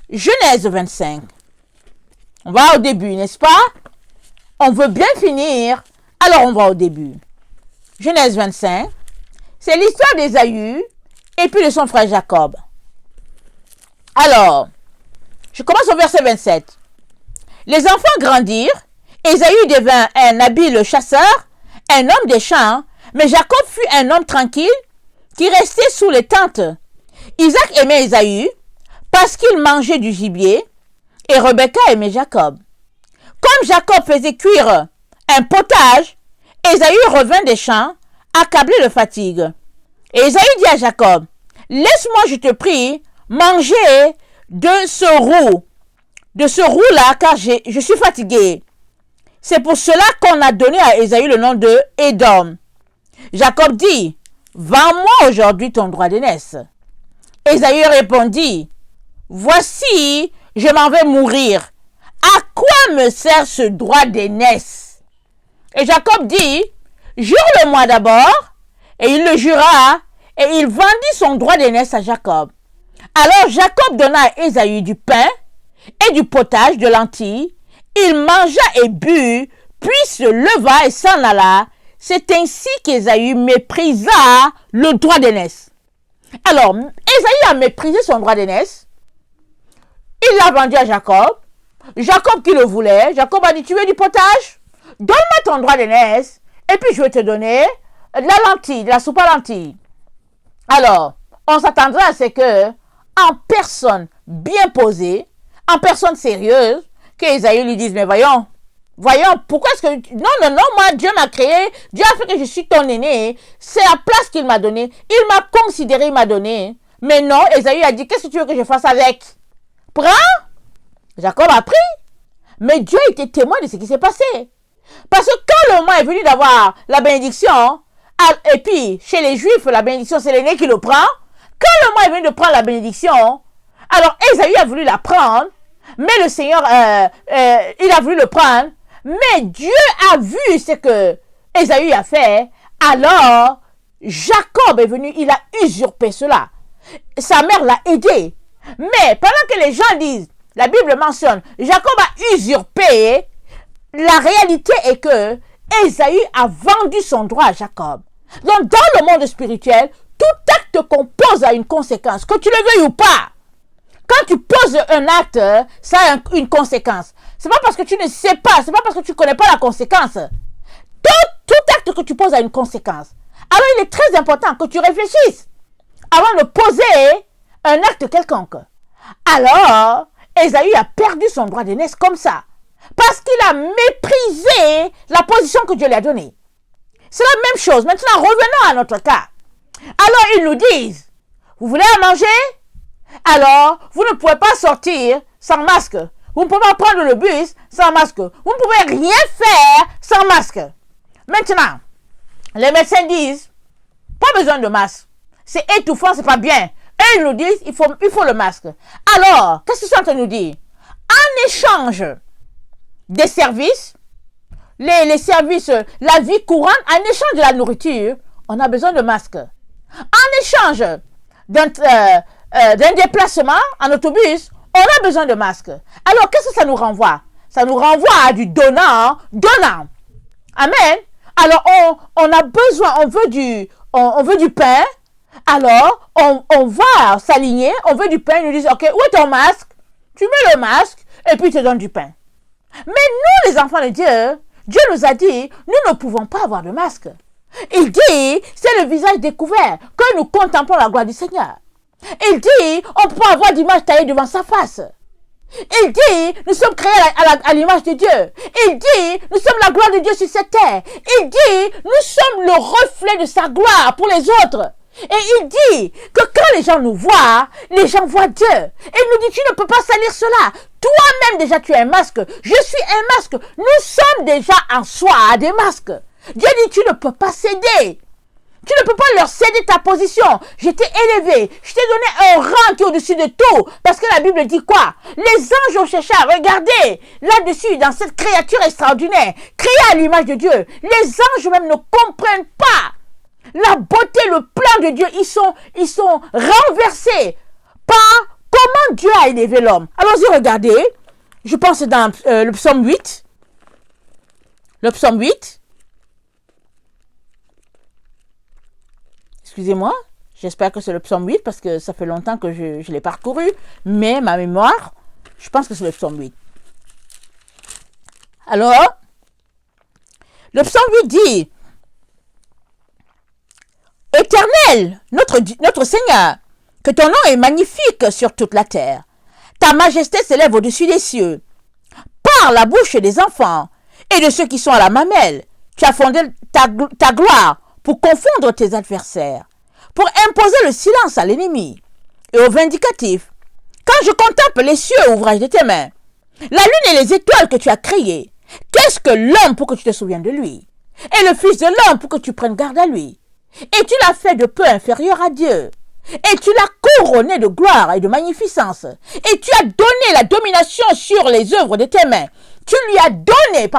Genèse 25. On va au début, n'est-ce pas? On veut bien finir, alors on va au début. Genèse 25, c'est l'histoire d'Ésaü et puis de son frère Jacob. Alors, je commence au verset 27. Les enfants grandirent, Ésaü devint un habile chasseur, un homme des champs, mais Jacob fut un homme tranquille qui restait sous les tentes. Isaac aimait Ésaü parce qu'il mangeait du gibier et Rebecca aimait Jacob. Comme Jacob faisait cuire un potage, Ésaü revint des champs, accablé de fatigue. Et Ésaü dit à Jacob, « Laisse-moi, je te prie, manger de ce roux-là, car je suis fatigué. » C'est pour cela qu'on a donné à Ésaü le nom de Édom. Jacob dit, « Vends-moi aujourd'hui ton droit d'aînesse. » Ésaü répondit, « Voici, je m'en vais mourir. À quoi me sert ce droit d'aînesse? » Et Jacob dit, « Jure-le-moi d'abord. » Et il le jura, et il vendit son droit d'aînesse à Jacob. Alors Jacob donna à Ésaü du pain et du potage de lentilles. Il mangea et but, puis se leva et s'en alla. C'est ainsi qu'Ésaü méprisa le droit d'aînesse. Alors, Ésaü a méprisé son droit d'aînesse. Il l'a vendu à Jacob. Jacob qui le voulait. Jacob a dit, tu veux du potage? Donne-moi ton droit d'aînesse. Et puis je vais te donner de la lentille, de la soupe à lentilles. Alors, on s'attendrait à ce que, en personne bien posée, en personne sérieuse, qu'Ésaü lui dise, mais voyons, pourquoi est-ce que... Non, moi, Dieu m'a créé, Dieu a fait que je suis ton aîné, c'est la place qu'il m'a donnée, il m'a considéré, il m'a donné. Mais non, Ésaü a dit, qu'est-ce que tu veux que je fasse avec? Prends. Jacob a pris. Mais Dieu était témoin de ce qui s'est passé. Parce que quand le moment est venu d'avoir la bénédiction, et puis chez les Juifs, la bénédiction, c'est l'aîné qui le prend. Quand le moment est venu de prendre la bénédiction, alors Ésaü a voulu la prendre, mais le Seigneur, il a voulu le prendre, mais Dieu a vu ce que Ésaü a fait, alors Jacob est venu, il a usurpé cela. Sa mère l'a aidé. Mais pendant que les gens disent, la Bible mentionne, Jacob a usurpé, la réalité est que Ésaü a vendu son droit à Jacob. Donc dans le monde spirituel, tout acte qu'on pose a une conséquence, que tu le veuilles ou pas. Quand tu poses un acte, ça a une conséquence. C'est pas parce que tu ne sais pas, c'est pas parce que tu ne connais pas la conséquence. Tout acte que tu poses a une conséquence. Alors il est très important que tu réfléchisses avant de poser un acte quelconque. Alors, Ésaü a perdu son droit d'aînesse comme ça. Parce qu'il a méprisé la position que Dieu lui a donnée. C'est la même chose. Maintenant, revenons à notre cas. Alors, ils nous disent, vous voulez à manger? Alors, vous ne pouvez pas sortir sans masque. Vous ne pouvez pas prendre le bus sans masque. Vous ne pouvez rien faire sans masque. Maintenant, les médecins disent, pas besoin de masque. C'est étouffant, c'est pas bien. Et ils nous disent, il faut le masque. Alors, qu'est-ce qu'ils sont en train de nous dire? En échange des services, les services, la vie courante, en échange de la nourriture, on a besoin de masques. En échange d'un déplacement en autobus, on a besoin de masques. Alors, qu'est-ce que ça nous renvoie? Ça nous renvoie à du donnant. Amen. Alors, on a besoin, on veut du pain. Alors, on va s'aligner, on veut du pain. Ils nous disent, OK, où est ton masque? Tu mets le masque et puis ils te donnent du pain. Mais nous, les enfants de Dieu, Dieu nous a dit, nous ne pouvons pas avoir de masque. Il dit, c'est le visage découvert que nous contemplons la gloire du Seigneur. Il dit, on peut avoir d'image taillée devant sa face. Il dit, nous sommes créés à l'image de Dieu. Il dit, nous sommes la gloire de Dieu sur cette terre. Il dit, nous sommes le reflet de sa gloire pour les autres. Et il dit que quand les gens nous voient, les gens voient Dieu. Et il nous dit, tu ne peux pas salir cela. Toi-même déjà tu es un masque. Je suis un masque. Nous sommes déjà en soi des masques. Dieu dit, tu ne peux pas céder. Tu ne peux pas leur céder ta position. Je t'ai élevé. Je t'ai donné un rang qui est au-dessus de tout. Parce que la Bible dit quoi? Les anges ont cherché à regarder là-dessus, dans cette créature extraordinaire, créée à l'image de Dieu. Les anges même ne comprennent pas la beauté, le plan de Dieu. Ils sont renversés par comment Dieu a élevé l'homme. Allons-y, regardez. Je pense dans le psaume 8. Le psaume 8. Excusez-moi, j'espère que c'est le psaume 8 parce que ça fait longtemps que je l'ai parcouru, mais ma mémoire, je pense que c'est le psaume 8. Alors, le psaume 8 dit, Éternel, notre Seigneur, que ton nom est magnifique sur toute la terre. Ta majesté s'élève au-dessus des cieux. Par la bouche des enfants et de ceux qui sont à la mamelle, tu as fondé ta gloire pour confondre tes adversaires, pour imposer le silence à l'ennemi et au vindicatif. Quand je contemple les cieux, ouvrage de tes mains, la lune et les étoiles que tu as créées, qu'est-ce que l'homme pour que tu te souviennes de lui? Et le fils de l'homme pour que tu prennes garde à lui? Et tu l'as fait de peu inférieur à Dieu. Et tu l'as couronné de gloire et de magnificence. Et tu as donné la domination sur les œuvres de tes mains. Tu lui as donné,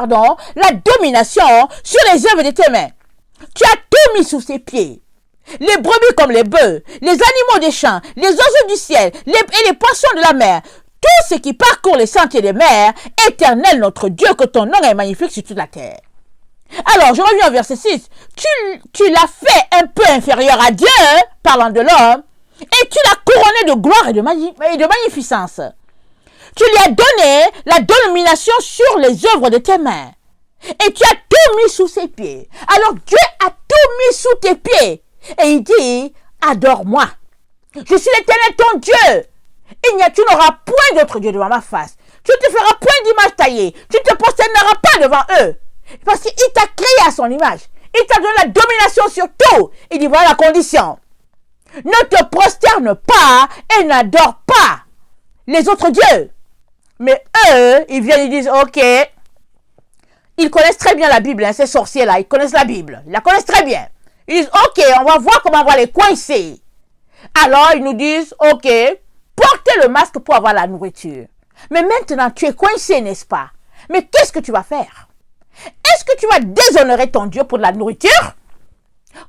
la domination sur les œuvres de tes mains. Tu as tout mis sous ses pieds. Les brebis comme les bœufs, les animaux des champs, les oiseaux du ciel et les poissons de la mer, tout ce qui parcourt les sentiers des mers, Éternel notre Dieu, que ton nom est magnifique sur toute la terre. Alors, je reviens au verset 6. Tu l'as fait un peu inférieur à Dieu, parlant de l'homme, et tu l'as couronné de gloire et de magnificence. Tu lui as donné la domination sur les œuvres de tes mains. Et tu as tout mis sous ses pieds. Alors Dieu a tout mis sous tes pieds. Et il dit, adore-moi. Je suis l'Éternel ton Dieu. Tu n'auras point d'autre Dieu devant ma face. Tu ne te feras point d'image taillée. Tu ne te prosterneras pas devant eux. Parce qu'il t'a créé à son image. Il t'a donné la domination sur tout. Il dit, voilà la condition. Ne te prosterne pas et n'adore pas les autres dieux. Mais eux, ils viennent et disent, ok, ils connaissent très bien la Bible, ces sorciers-là, ils connaissent la Bible, ils la connaissent très bien. Ils disent, ok, on va voir comment on va les coincer. Alors, ils nous disent, ok, portez le masque pour avoir la nourriture. Mais maintenant, tu es coincé, n'est-ce pas? Mais qu'est-ce que tu vas faire? Est-ce que tu vas déshonorer ton Dieu pour de la nourriture?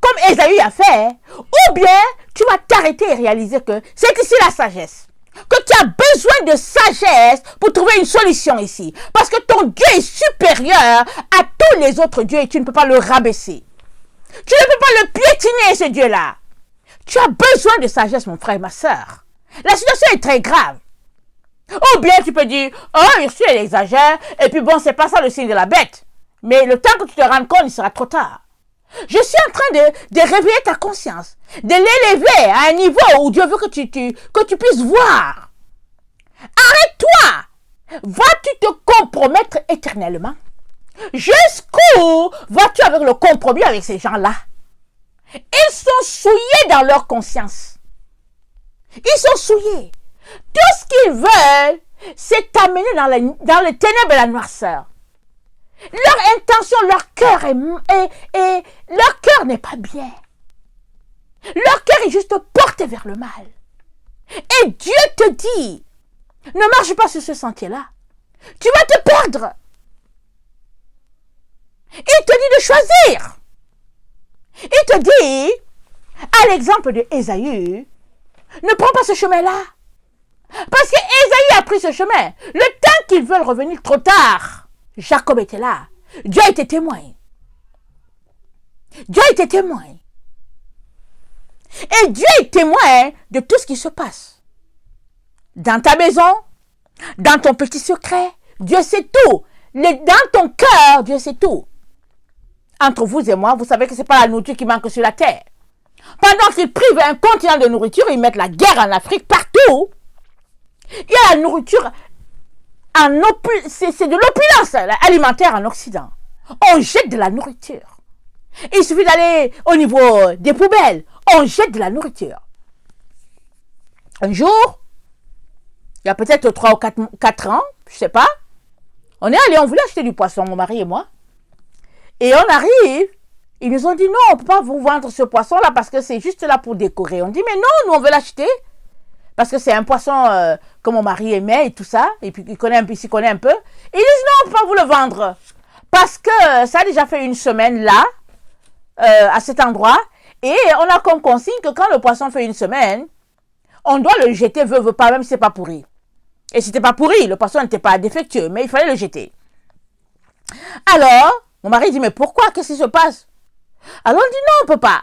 Comme Ésaü a fait, ou bien tu vas t'arrêter et réaliser que c'est ici la sagesse. Que tu as besoin de sagesse pour trouver une solution ici. Parce que ton Dieu est supérieur à tous les autres dieux et tu ne peux pas le rabaisser. Tu ne peux pas le piétiner, ce Dieu-là. Tu as besoin de sagesse, mon frère et ma soeur. La situation est très grave. Ou bien tu peux dire, oh, Ursule, elle exagère, et puis bon, c'est pas ça le signe de la bête. Mais le temps que tu te rends compte, il sera trop tard. Je suis en train de réveiller ta conscience, de l'élever à un niveau où Dieu veut que tu puisses voir. Arrête-toi! Vas-tu te compromettre éternellement? Jusqu'où vas-tu avec le compromis avec ces gens-là? Ils sont souillés dans leur conscience. Ils sont souillés. Tout ce qu'ils veulent, c'est t'amener dans les ténèbres et la noirceur. Leur intention, leur cœur leur cœur n'est pas bien. Leur cœur est juste porté vers le mal. Et Dieu te dit, ne marche pas sur ce sentier-là. Tu vas te perdre. Il te dit de choisir. Il te dit, à l'exemple de Ésaü, ne prends pas ce chemin-là. Parce que Ésaü a pris ce chemin. Le temps qu'ils veulent revenir trop tard, Jacob était là. Dieu a été témoin. Dieu a été témoin. Et Dieu est témoin de tout ce qui se passe. Dans ta maison, dans ton petit secret, Dieu sait tout. Dans ton cœur, Dieu sait tout. Entre vous et moi, vous savez que ce n'est pas la nourriture qui manque sur la terre. Pendant qu'ils privent un continent de nourriture, ils mettent la guerre en Afrique partout. Il y a la nourriture, c'est de l'opulence alimentaire en Occident. On jette de la nourriture. Il suffit d'aller au niveau des poubelles. On jette de la nourriture. Un jour, il y a peut-être 3 ou 4 ans, je ne sais pas, on est allé, on voulait acheter du poisson, mon mari et moi. Et on arrive, ils nous ont dit non, on ne peut pas vous vendre ce poisson-là parce que c'est juste là pour décorer. On dit mais non, nous on veut l'acheter. Parce que c'est un poisson que mon mari aimait et tout ça. Et puis il s'y connaît un peu. Ils disent non, on ne peut pas vous le vendre. Parce que ça a déjà fait une semaine là, à cet endroit. Et on a comme consigne que quand le poisson fait une semaine, on doit le jeter, veut pas, même si ce n'est pas pourri. Et si c'était pas pourri, le poisson n'était pas défectueux, mais il fallait le jeter. Alors, mon mari dit, mais pourquoi? Qu'est-ce qui se passe? Alors on dit, non, on ne peut pas.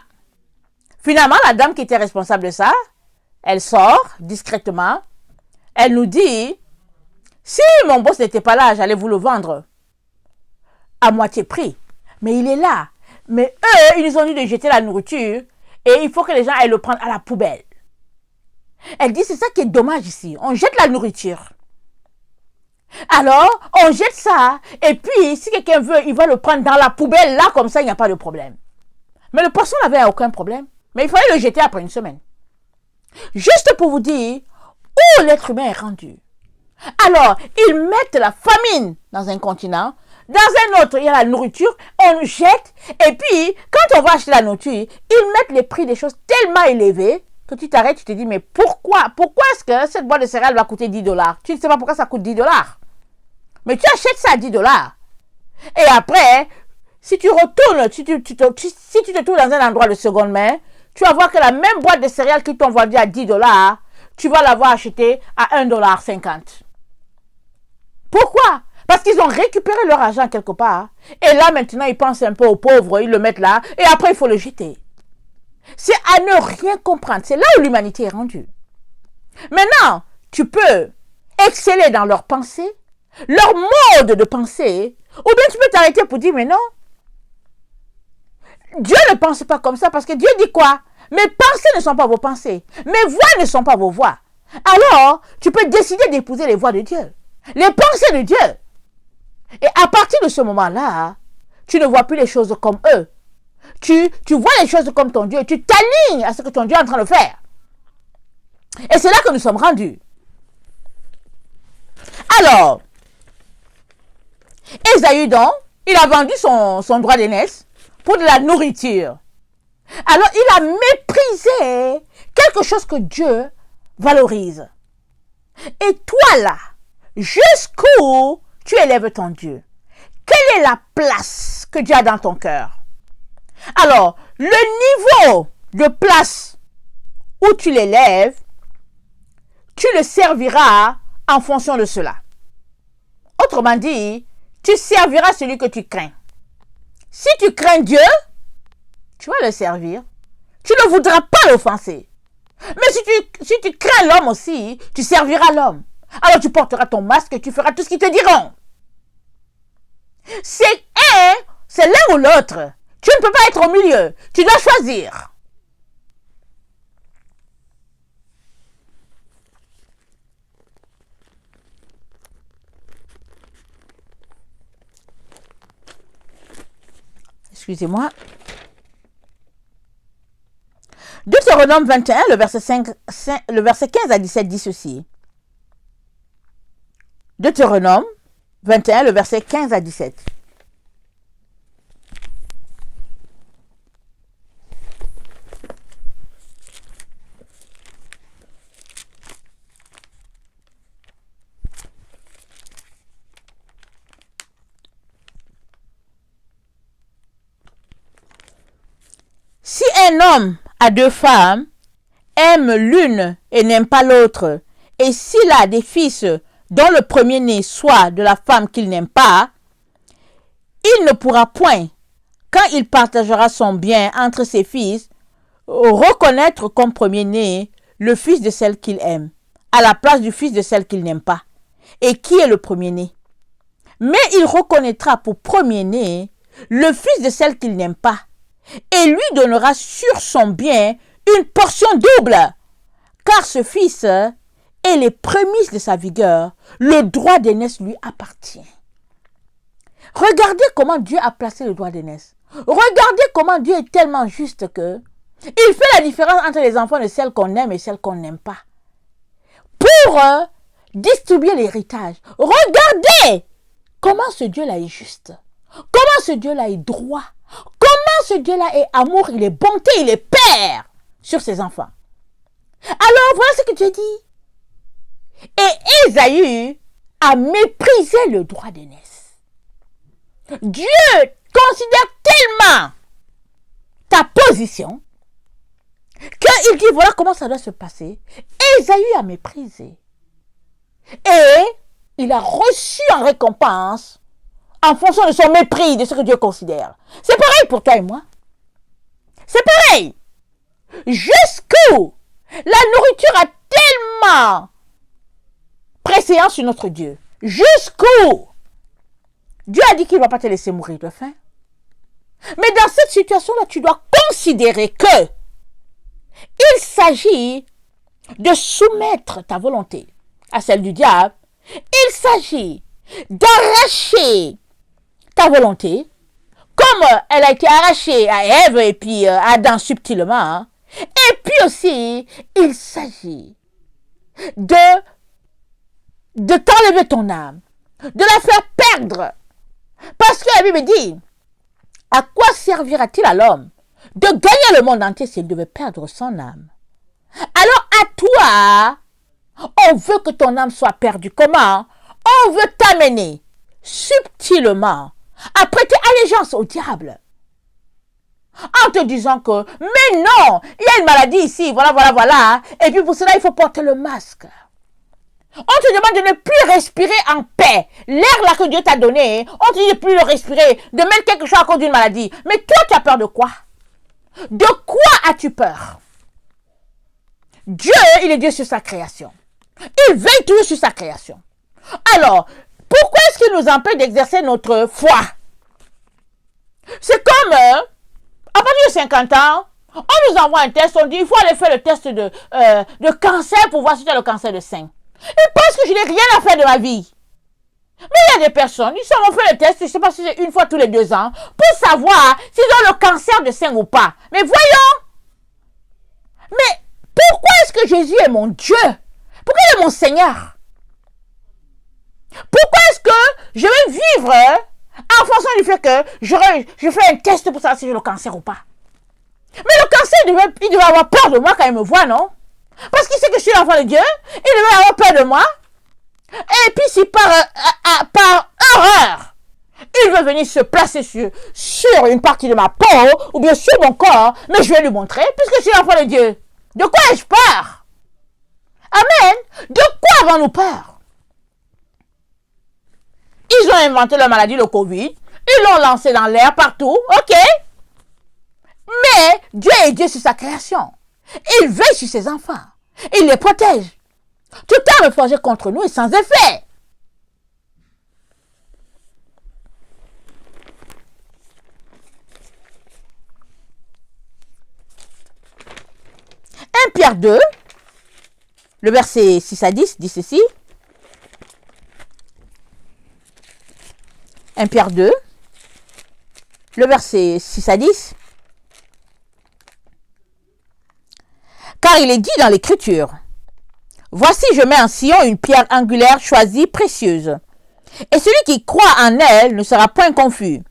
Finalement, la dame qui était responsable de ça, elle sort discrètement. Elle nous dit, si mon boss n'était pas là, j'allais vous le vendre à moitié prix. Mais il est là. Mais eux, ils nous ont dit de jeter la nourriture et il faut que les gens aillent le prendre à la poubelle. Elle dit, c'est ça qui est dommage ici. On jette la nourriture. Alors, on jette ça. Et puis, si quelqu'un veut, il va le prendre dans la poubelle. Là, comme ça, il n'y a pas de problème. Mais le poisson n'avait aucun problème. Mais il fallait le jeter après une semaine. Juste pour vous dire où l'être humain est rendu. Alors, ils mettent la famine dans un continent. Dans un autre, il y a la nourriture. On jette. Et puis, quand on va acheter la nourriture, ils mettent les prix des choses tellement élevés que tu t'arrêtes, tu te dis, mais pourquoi est-ce que cette boîte de céréales va coûter $10? Tu ne sais pas pourquoi ça coûte $10. Mais tu achètes ça à $10. Et après, si tu retournes, si tu te trouves dans un endroit de seconde main, tu vas voir que la même boîte de céréales qu'ils t'ont vendue à $10, tu vas l'avoir achetée à $1,50. Pourquoi? Parce qu'ils ont récupéré leur argent quelque part. Et là, maintenant, ils pensent un peu aux pauvres, ils le mettent là, et après, il faut le jeter. C'est à ne rien comprendre. C'est là où l'humanité est rendue. Maintenant, tu peux exceller dans leur pensée, leur mode de pensée, ou bien tu peux t'arrêter pour dire, mais non, Dieu ne pense pas comme ça parce que Dieu dit quoi? Mes pensées ne sont pas vos pensées. Mes voix ne sont pas vos voix. Alors, tu peux décider d'épouser les voix de Dieu, les pensées de Dieu. Et à partir de ce moment-là, tu ne vois plus les choses comme eux. Tu vois les choses comme ton Dieu. Tu t'alignes à ce que ton Dieu est en train de faire. Et c'est là que nous sommes rendus. Alors, Ésaü donc, il a vendu son droit d'aînesse pour de la nourriture. Alors, il a méprisé quelque chose que Dieu valorise. Et toi là, jusqu'où tu élèves ton Dieu? Quelle est la place que Dieu a dans ton cœur? Alors, le niveau de place où tu l'élèves, tu le serviras en fonction de cela. Autrement dit, tu serviras celui que tu crains. Si tu crains Dieu, tu vas le servir. Tu ne voudras pas l'offenser. Mais si tu crains l'homme aussi, tu serviras l'homme. Alors tu porteras ton masque et tu feras tout ce qu'ils te diront. C'est l'un ou l'autre. Tu ne peux pas être au milieu. Tu dois choisir. Excusez-moi. Deutéronome 21, le verset 15 à 17 dit ceci. Deutéronome 21, le verset 15 à 17. un homme a deux femmes, aime l'une et n'aime pas l'autre, et s'il a des fils dont le premier-né soit de la femme qu'il n'aime pas, il ne pourra point, quand il partagera son bien entre ses fils, reconnaître comme premier-né le fils de celle qu'il aime, à la place du fils de celle qu'il n'aime pas. Et qui est le premier-né? Mais il reconnaîtra pour premier-né le fils de celle qu'il n'aime pas, et lui donnera sur son bien une portion double, car ce fils est les prémices de sa vigueur, le droit d'aînesse lui appartient. Regardez comment Dieu a placé le droit d'aînesse. Regardez comment Dieu est tellement juste que il fait la différence entre les enfants de celles qu'on aime et celles qu'on n'aime pas. Pour distribuer l'héritage. Regardez comment ce Dieu-là est juste. Comment ce Dieu-là est droit. Comment ce Dieu-là est amour, il est bonté, il est père sur ses enfants. Alors voilà ce que Dieu dit. Et Ésaü a méprisé le droit d'aînesse. Dieu considère tellement ta position qu'il dit voilà comment ça doit se passer. Ésaü a méprisé. Et il a reçu en récompense en fonction de son mépris de ce que Dieu considère. C'est pareil pour toi et moi. C'est pareil. Jusqu'où la nourriture a tellement préséance sur notre Dieu. Jusqu'où Dieu a dit qu'il ne va pas te laisser mourir de faim. Mais dans cette situation-là, tu dois considérer que il s'agit de soumettre ta volonté à celle du diable. Il s'agit d'arracher ta volonté, comme elle a été arrachée à Ève et puis à Adam subtilement. Et puis aussi, il s'agit de t'enlever ton âme, de la faire perdre. Parce que la Bible dit, à quoi servira-t-il à l'homme de gagner le monde entier s'il devait perdre son âme? Alors à toi, on veut que ton âme soit perdue. Comment? On veut t'amener subtilement à prêter allégeance au diable. En te disant que, mais non, il y a une maladie ici, voilà. Et puis pour cela, il faut porter le masque. On te demande de ne plus respirer en paix. L'air là que Dieu t'a donné, on te dit de plus le respirer, de mettre quelque chose à cause d'une maladie. Mais toi, tu as peur de quoi? De quoi as-tu peur? Dieu, il est Dieu sur sa création. Il veille toujours sur sa création. Alors, pourquoi est-ce qu'il nous empêche d'exercer notre foi? C'est comme, à partir de 50 ans, on nous envoie un test, on dit il faut aller faire le test de cancer pour voir si tu as le cancer de sein. Et parce que je n'ai rien à faire de ma vie. Mais il y a des personnes, ils ont fait le test, je ne sais pas si c'est une fois tous les 2 ans, pour savoir s'ils ont le cancer de sein ou pas. Mais voyons! Mais pourquoi est-ce que Jésus est mon Dieu? Pourquoi il est mon Seigneur? Pourquoi est-ce que je vais vivre en fonction du fait que je fais un test pour savoir si j'ai le cancer ou pas? Mais le cancer, il devait avoir peur de moi quand il me voit, non? Parce qu'il sait que je suis l'enfant de Dieu, il devait avoir peur de moi. Et puis si par horreur, il veut venir se placer sur une partie de ma peau, ou bien sur mon corps, mais je vais lui montrer, puisque je suis l'enfant de Dieu. De quoi ai-je peur? Amen. De quoi avons-nous peur? Ils ont inventé la maladie, le Covid. Ils l'ont lancé dans l'air partout. Ok. Mais Dieu est Dieu sur sa création. Il veille sur ses enfants. Il les protège. Tout arme forgé contre nous est sans effet. Pierre 2, le verset 6 à 10 dit ceci. 1 Pierre 2, le verset 6 à 10. Car il est dit dans l'Écriture, « Voici, je mets en Sion une pierre angulaire choisie, précieuse, et celui qui croit en elle ne sera point confus.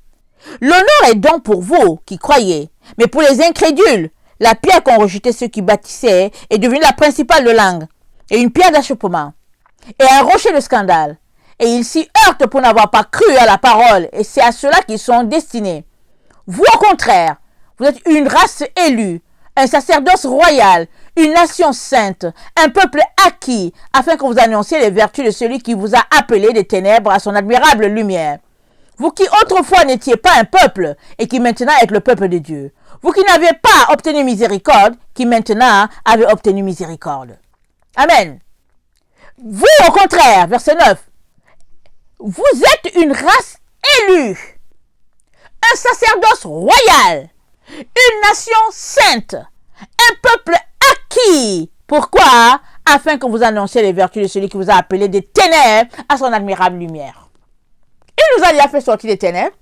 L'honneur est donc pour vous qui croyez, mais pour les incrédules, la pierre qu'ont rejetée ceux qui bâtissaient est devenue la principale de langue, et une pierre d'achoppement, et un rocher de scandale. Et ils s'y heurtent pour n'avoir pas cru à la parole, et c'est à cela qu'ils sont destinés. Vous, au contraire, vous êtes une race élue, un sacerdoce royal, une nation sainte, un peuple acquis, afin que vous annonciez les vertus de celui qui vous a appelé des ténèbres à son admirable lumière. Vous qui autrefois n'étiez pas un peuple et qui maintenant êtes le peuple de Dieu. Vous qui n'avez pas obtenu miséricorde, qui maintenant avez obtenu miséricorde. Amen. Vous, au contraire, verset 9, vous êtes une race élue, un sacerdoce royal, une nation sainte, un peuple acquis. Pourquoi? Afin que vous annonciez les vertus de celui qui vous a appelé des ténèbres à son admirable lumière. Il nous a déjà fait sortir des ténèbres.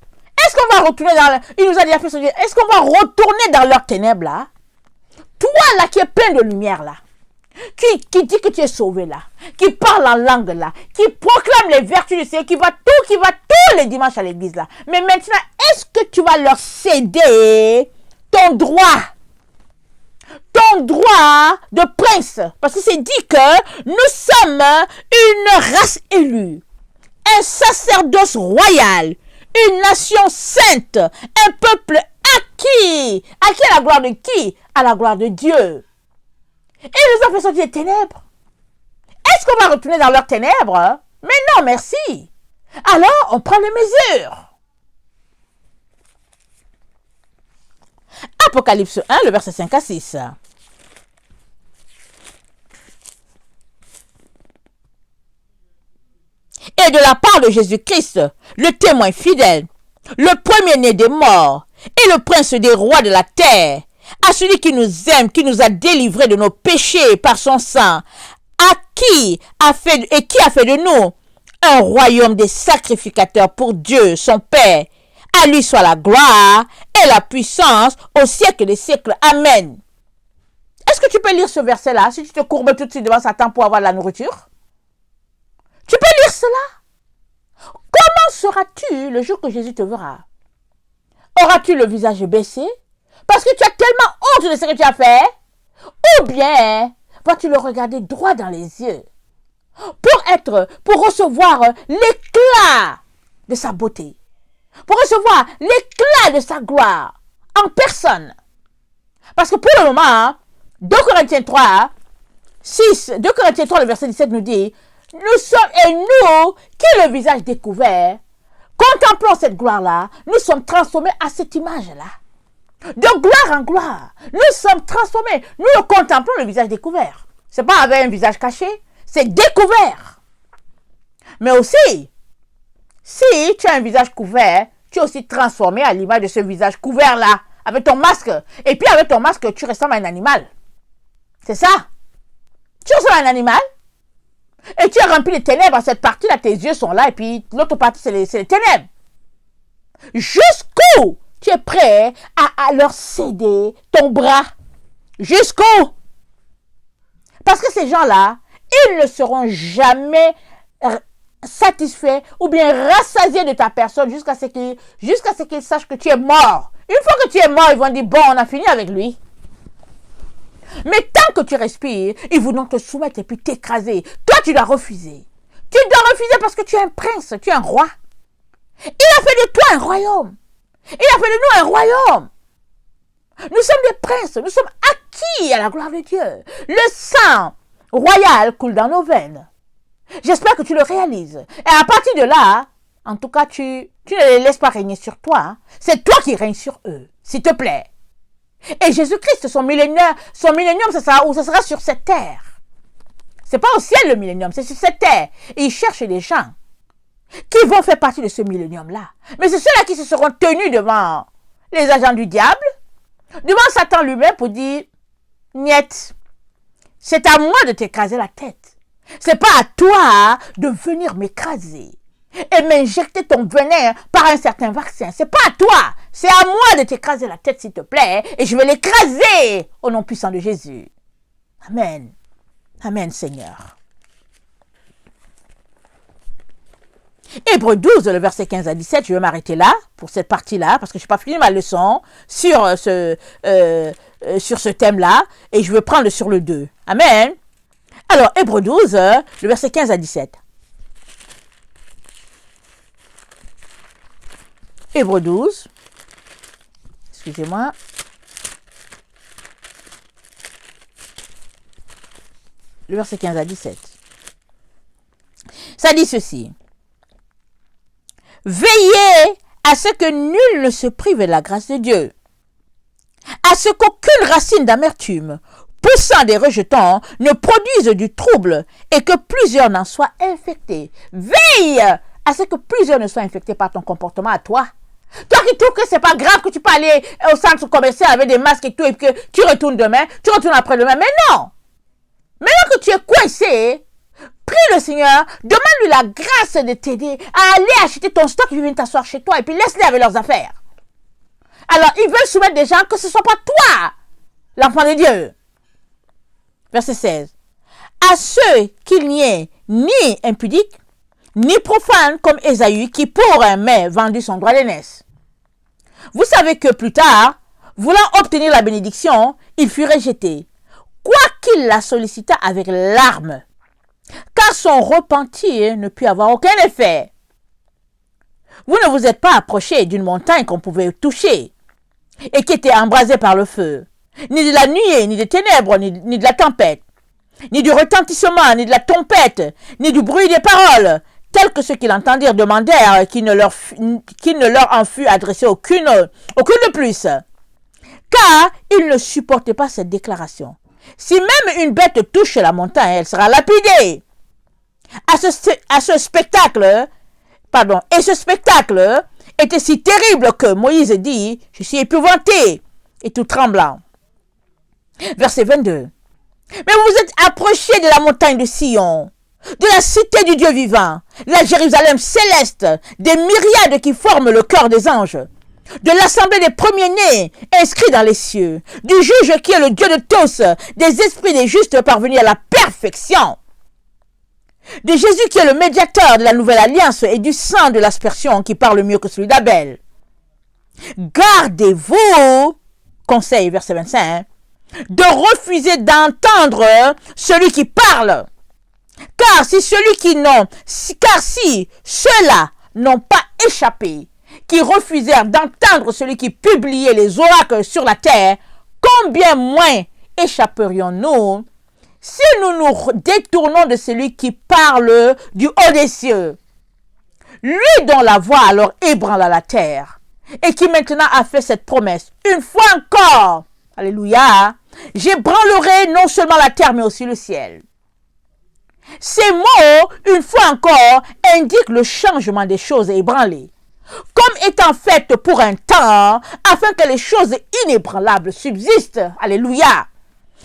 Est-ce qu'on va retourner dans il nous a déjà fait sortir. Est-ce qu'on va retourner dans leurs ténèbres là? Toi là qui es plein de lumière là, qui dit que tu es sauvé là, qui parle en langue là, qui proclame les vertus du Seigneur, qui va tous les dimanches à l'église là. Mais maintenant, est-ce que tu vas leur céder ton droit de prince? Parce que c'est dit que nous sommes une race élue, un sacerdoce royal, une nation sainte, un peuple acquis. Acquis à la gloire de qui? À la gloire de Dieu. Et ils nous ont fait sortir des ténèbres. Est-ce qu'on va retourner dans leurs ténèbres? Mais non, merci. Alors, on prend les mesures. Apocalypse 1, le verset 5 à 6. Et de la part de Jésus-Christ, le témoin fidèle, le premier-né des morts et le prince des rois de la terre, à celui qui nous aime, qui nous a délivrés de nos péchés par son sang, qui a fait de nous un royaume des sacrificateurs pour Dieu, son Père. À lui soit la gloire et la puissance au siècle des siècles. Amen. Est-ce que tu peux lire ce verset-là si tu te courbes tout de suite devant Satan pour avoir de la nourriture? Tu peux lire cela? Comment seras-tu le jour que Jésus te verra? Auras-tu le visage baissé parce que tu as tellement honte de ce que tu as fait? Ou bien vas-tu le regarder droit dans les yeux pour recevoir l'éclat de sa beauté, pour recevoir l'éclat de sa gloire en personne? Parce que pour le moment, 2 Corinthiens 3, le verset 17 nous dit, nous sommes, et nous, qui le visage découvert, contemplons cette gloire-là, nous sommes transformés à cette image-là. De gloire en gloire, nous sommes transformés. Nous le contemplons, le visage découvert. Ce n'est pas avec un visage caché, c'est découvert. Mais aussi, si tu as un visage couvert, tu es aussi transformé à l'image de ce visage couvert-là, avec ton masque. Et puis avec ton masque, tu ressembles à un animal. C'est ça. Tu ressembles à un animal. Et tu es rempli de ténèbres. Cette partie-là, tes yeux sont là. Et puis l'autre partie, c'est les ténèbres. Jusqu'où tu es prêt à leur céder ton bras? Jusqu'où? Parce que ces gens-là, ils ne seront jamais satisfaits ou bien rassasiés de ta personne jusqu'à ce qu'ils sachent que tu es mort. Une fois que tu es mort, ils vont dire, bon, on a fini avec lui. Mais tant que tu respires, ils voudront te soumettre et puis t'écraser. Toi, tu dois refuser. Tu dois refuser parce que tu es un prince, tu es un roi. Il a fait de toi un royaume. Il a fait de nous un royaume. Nous sommes des princes, nous sommes acquis à la gloire de Dieu. Le sang royal coule dans nos veines. J'espère que tu le réalises. Et à partir de là, en tout cas, tu ne les laisses pas régner sur toi. Hein. C'est toi qui règnes sur eux, s'il te plaît. Et Jésus-Christ, son millénium, ce sera sur cette terre. C'est pas au ciel le millénium, c'est sur cette terre. Et il cherche des gens qui vont faire partie de ce millénium-là. Mais c'est ceux-là qui se seront tenus devant les agents du diable, devant Satan lui-même pour dire, niet, c'est à moi de t'écraser la tête. C'est pas à toi de venir m'écraser et m'injecter ton venin par un certain vaccin. C'est pas à toi, c'est à moi de t'écraser la tête, s'il te plaît, et je vais l'écraser au nom puissant de Jésus. Amen. Amen, Seigneur. Hébreux 12, le verset 15 à 17, je vais m'arrêter là, pour cette partie-là, parce que je n'ai pas fini ma leçon sur ce thème-là, et je vais prendre sur le 2. Amen. Alors, Hébreux 12, le verset 15 à 17. Hébreux 12, excusez-moi. le verset 15 à 17. Ça dit ceci. Veillez à ce que nul ne se prive de la grâce de Dieu, à ce qu'aucune racine d'amertume, poussant des rejetons, ne produise du trouble et que plusieurs n'en soient infectés. Veille à ce que plusieurs ne soient infectés par ton comportement à toi. Toi qui trouves que c'est pas grave que tu peux aller au centre commercial avec des masques et tout et que tu retournes demain, tu retournes après-demain. Mais non! Maintenant que tu es coincé, prie le Seigneur, demande-lui la grâce de t'aider à aller acheter ton stock et viens t'asseoir chez toi et puis laisse-les avec leurs affaires. Alors, ils veulent soumettre des gens que ce ne soit pas toi, l'enfant de Dieu. Verset 16. À ceux qu'il n'y ait ni impudique, ni profane comme Ésaü qui pour un mets vendu son droit d'aînesse. Vous savez que plus tard, voulant obtenir la bénédiction, il fut rejeté, quoiqu'il la sollicita avec larmes, car son repentir ne put avoir aucun effet. Vous ne vous êtes pas approché d'une montagne qu'on pouvait toucher et qui était embrasée par le feu, ni de la nuée, ni des ténèbres, ni de la tempête, ni du retentissement, ni de la trompette, ni du bruit des paroles, tels que ceux qui l'entendirent demandèrent qu'il ne leur en fût adressé aucune de plus. Car ils ne supportaient pas cette déclaration. Si même une bête touche la montagne, elle sera lapidée. Et ce spectacle était si terrible que Moïse dit, je suis épouvanté et tout tremblant. Verset 22. Mais vous vous êtes approchés de la montagne de Sion, de la cité du Dieu vivant, de la Jérusalem céleste, des myriades qui forment le cœur des anges, de l'assemblée des premiers-nés inscrits dans les cieux, du juge qui est le Dieu de tous, des esprits des justes parvenus à la perfection, de Jésus qui est le médiateur de la nouvelle alliance et du sang de l'aspersion qui parle mieux que celui d'Abel. Gardez-vous, conseil verset 25, de refuser d'entendre celui qui parle. Car si ceux-là n'ont pas échappé, qui refusèrent d'entendre celui qui publiait les oracles sur la terre, combien moins échapperions-nous si nous nous détournons de celui qui parle du haut des cieux, lui dont la voix alors ébranla la terre, et qui maintenant a fait cette promesse, une fois encore, alléluia, j'ébranlerai non seulement la terre mais aussi le ciel. Ces mots, une fois encore, indiquent le changement des choses ébranlées, comme étant faites pour un temps, afin que les choses inébranlables subsistent. Alléluia.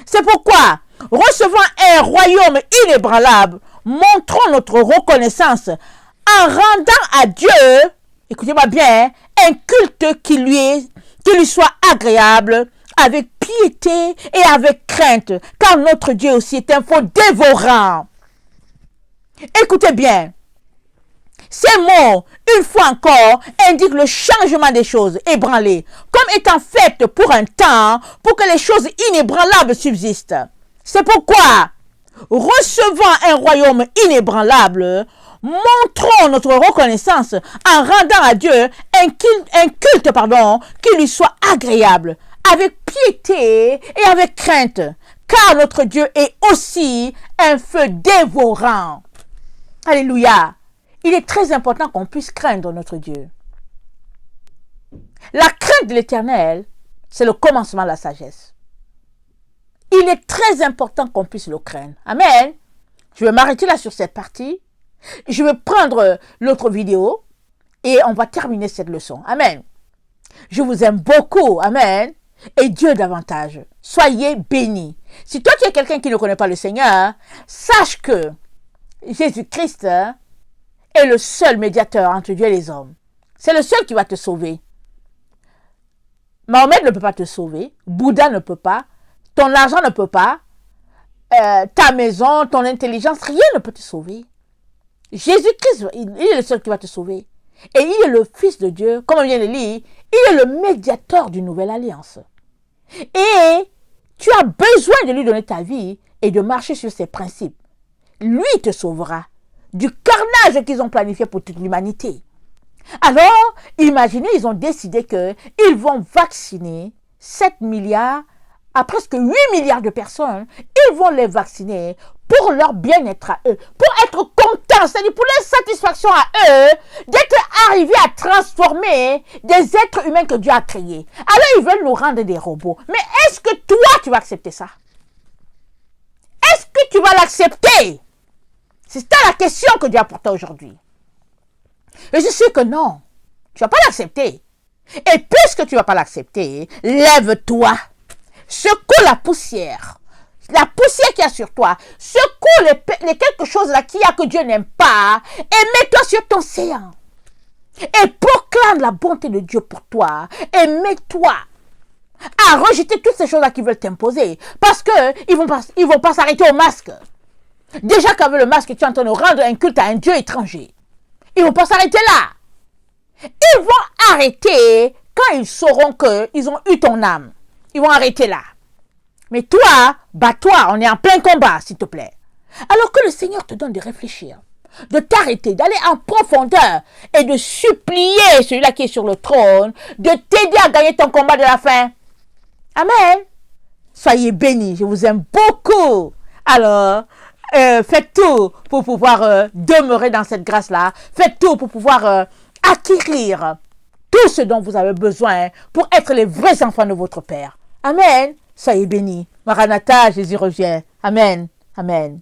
C'est pourquoi, recevant un royaume inébranlable, montrons notre reconnaissance en rendant à Dieu, écoutez-moi bien, un culte qui lui soit agréable, avec piété et avec crainte, car notre Dieu aussi est un feu dévorant. Écoutez bien, ces mots, une fois encore, indiquent le changement des choses ébranlées, comme étant faites pour un temps, pour que les choses inébranlables subsistent. C'est pourquoi, recevant un royaume inébranlable, montrons notre reconnaissance en rendant à Dieu un culte qui lui soit agréable, avec piété et avec crainte, car notre Dieu est aussi un feu dévorant. Alléluia. Il est très important qu'on puisse craindre notre Dieu. La crainte de l'Éternel, c'est le commencement de la sagesse. Il est très important qu'on puisse le craindre. Amen. Je vais m'arrêter là sur cette partie. Je vais prendre l'autre vidéo et on va terminer cette leçon. Amen. Je vous aime beaucoup. Amen. Et Dieu davantage. Soyez bénis. Si toi tu es quelqu'un qui ne connaît pas le Seigneur, sache que Jésus-Christ est le seul médiateur entre Dieu et les hommes. C'est le seul qui va te sauver. Mahomet ne peut pas te sauver. Bouddha ne peut pas. Ton argent ne peut pas. Ta maison, ton intelligence, rien ne peut te sauver. Jésus-Christ, il est le seul qui va te sauver. Et il est le Fils de Dieu, comme on vient de lire, il est le médiateur d'une nouvelle alliance. Et tu as besoin de lui donner ta vie et de marcher sur ses principes. Lui te sauvera du carnage qu'ils ont planifié pour toute l'humanité. Alors, imaginez, ils ont décidé qu'ils vont vacciner 7 milliards à presque 8 milliards de personnes. Ils vont les vacciner pour leur bien-être à eux, pour être contents, c'est-à-dire pour leur satisfaction à eux, d'être arrivés à transformer des êtres humains que Dieu a créés. Alors ils veulent nous rendre des robots. Mais est-ce que toi, tu vas accepter ça? Est-ce que tu vas l'accepter? C'est ça la question que Dieu a pour toi aujourd'hui. Et je sais que non, tu ne vas pas l'accepter. Et puisque tu ne vas pas l'accepter, lève-toi, secoue la poussière qu'il y a sur toi, secoue les quelque chose là qu'il y a que Dieu n'aime pas, et mets-toi sur ton séant. Et proclame la bonté de Dieu pour toi, et mets-toi à rejeter toutes ces choses-là qui veulent t'imposer, parce qu'ils vont pas s'arrêter au masque. Déjà qu'avec le masque, tu es en train de rendre un culte à un Dieu étranger. Ils ne vont pas s'arrêter là. Ils vont arrêter quand ils sauront qu'ils ont eu ton âme. Ils vont arrêter là. Mais toi, bats-toi, on est en plein combat, s'il te plaît. Alors que le Seigneur te donne de réfléchir, de t'arrêter, d'aller en profondeur et de supplier celui-là qui est sur le trône, de t'aider à gagner ton combat de la fin. Amen. Soyez bénis, je vous aime beaucoup. Alors, faites tout pour pouvoir demeurer dans cette grâce-là. Faites tout pour pouvoir acquérir tout ce dont vous avez besoin pour être les vrais enfants de votre Père. Amen. Soyez bénis. Maranatha, Jésus revient. Amen. Amen.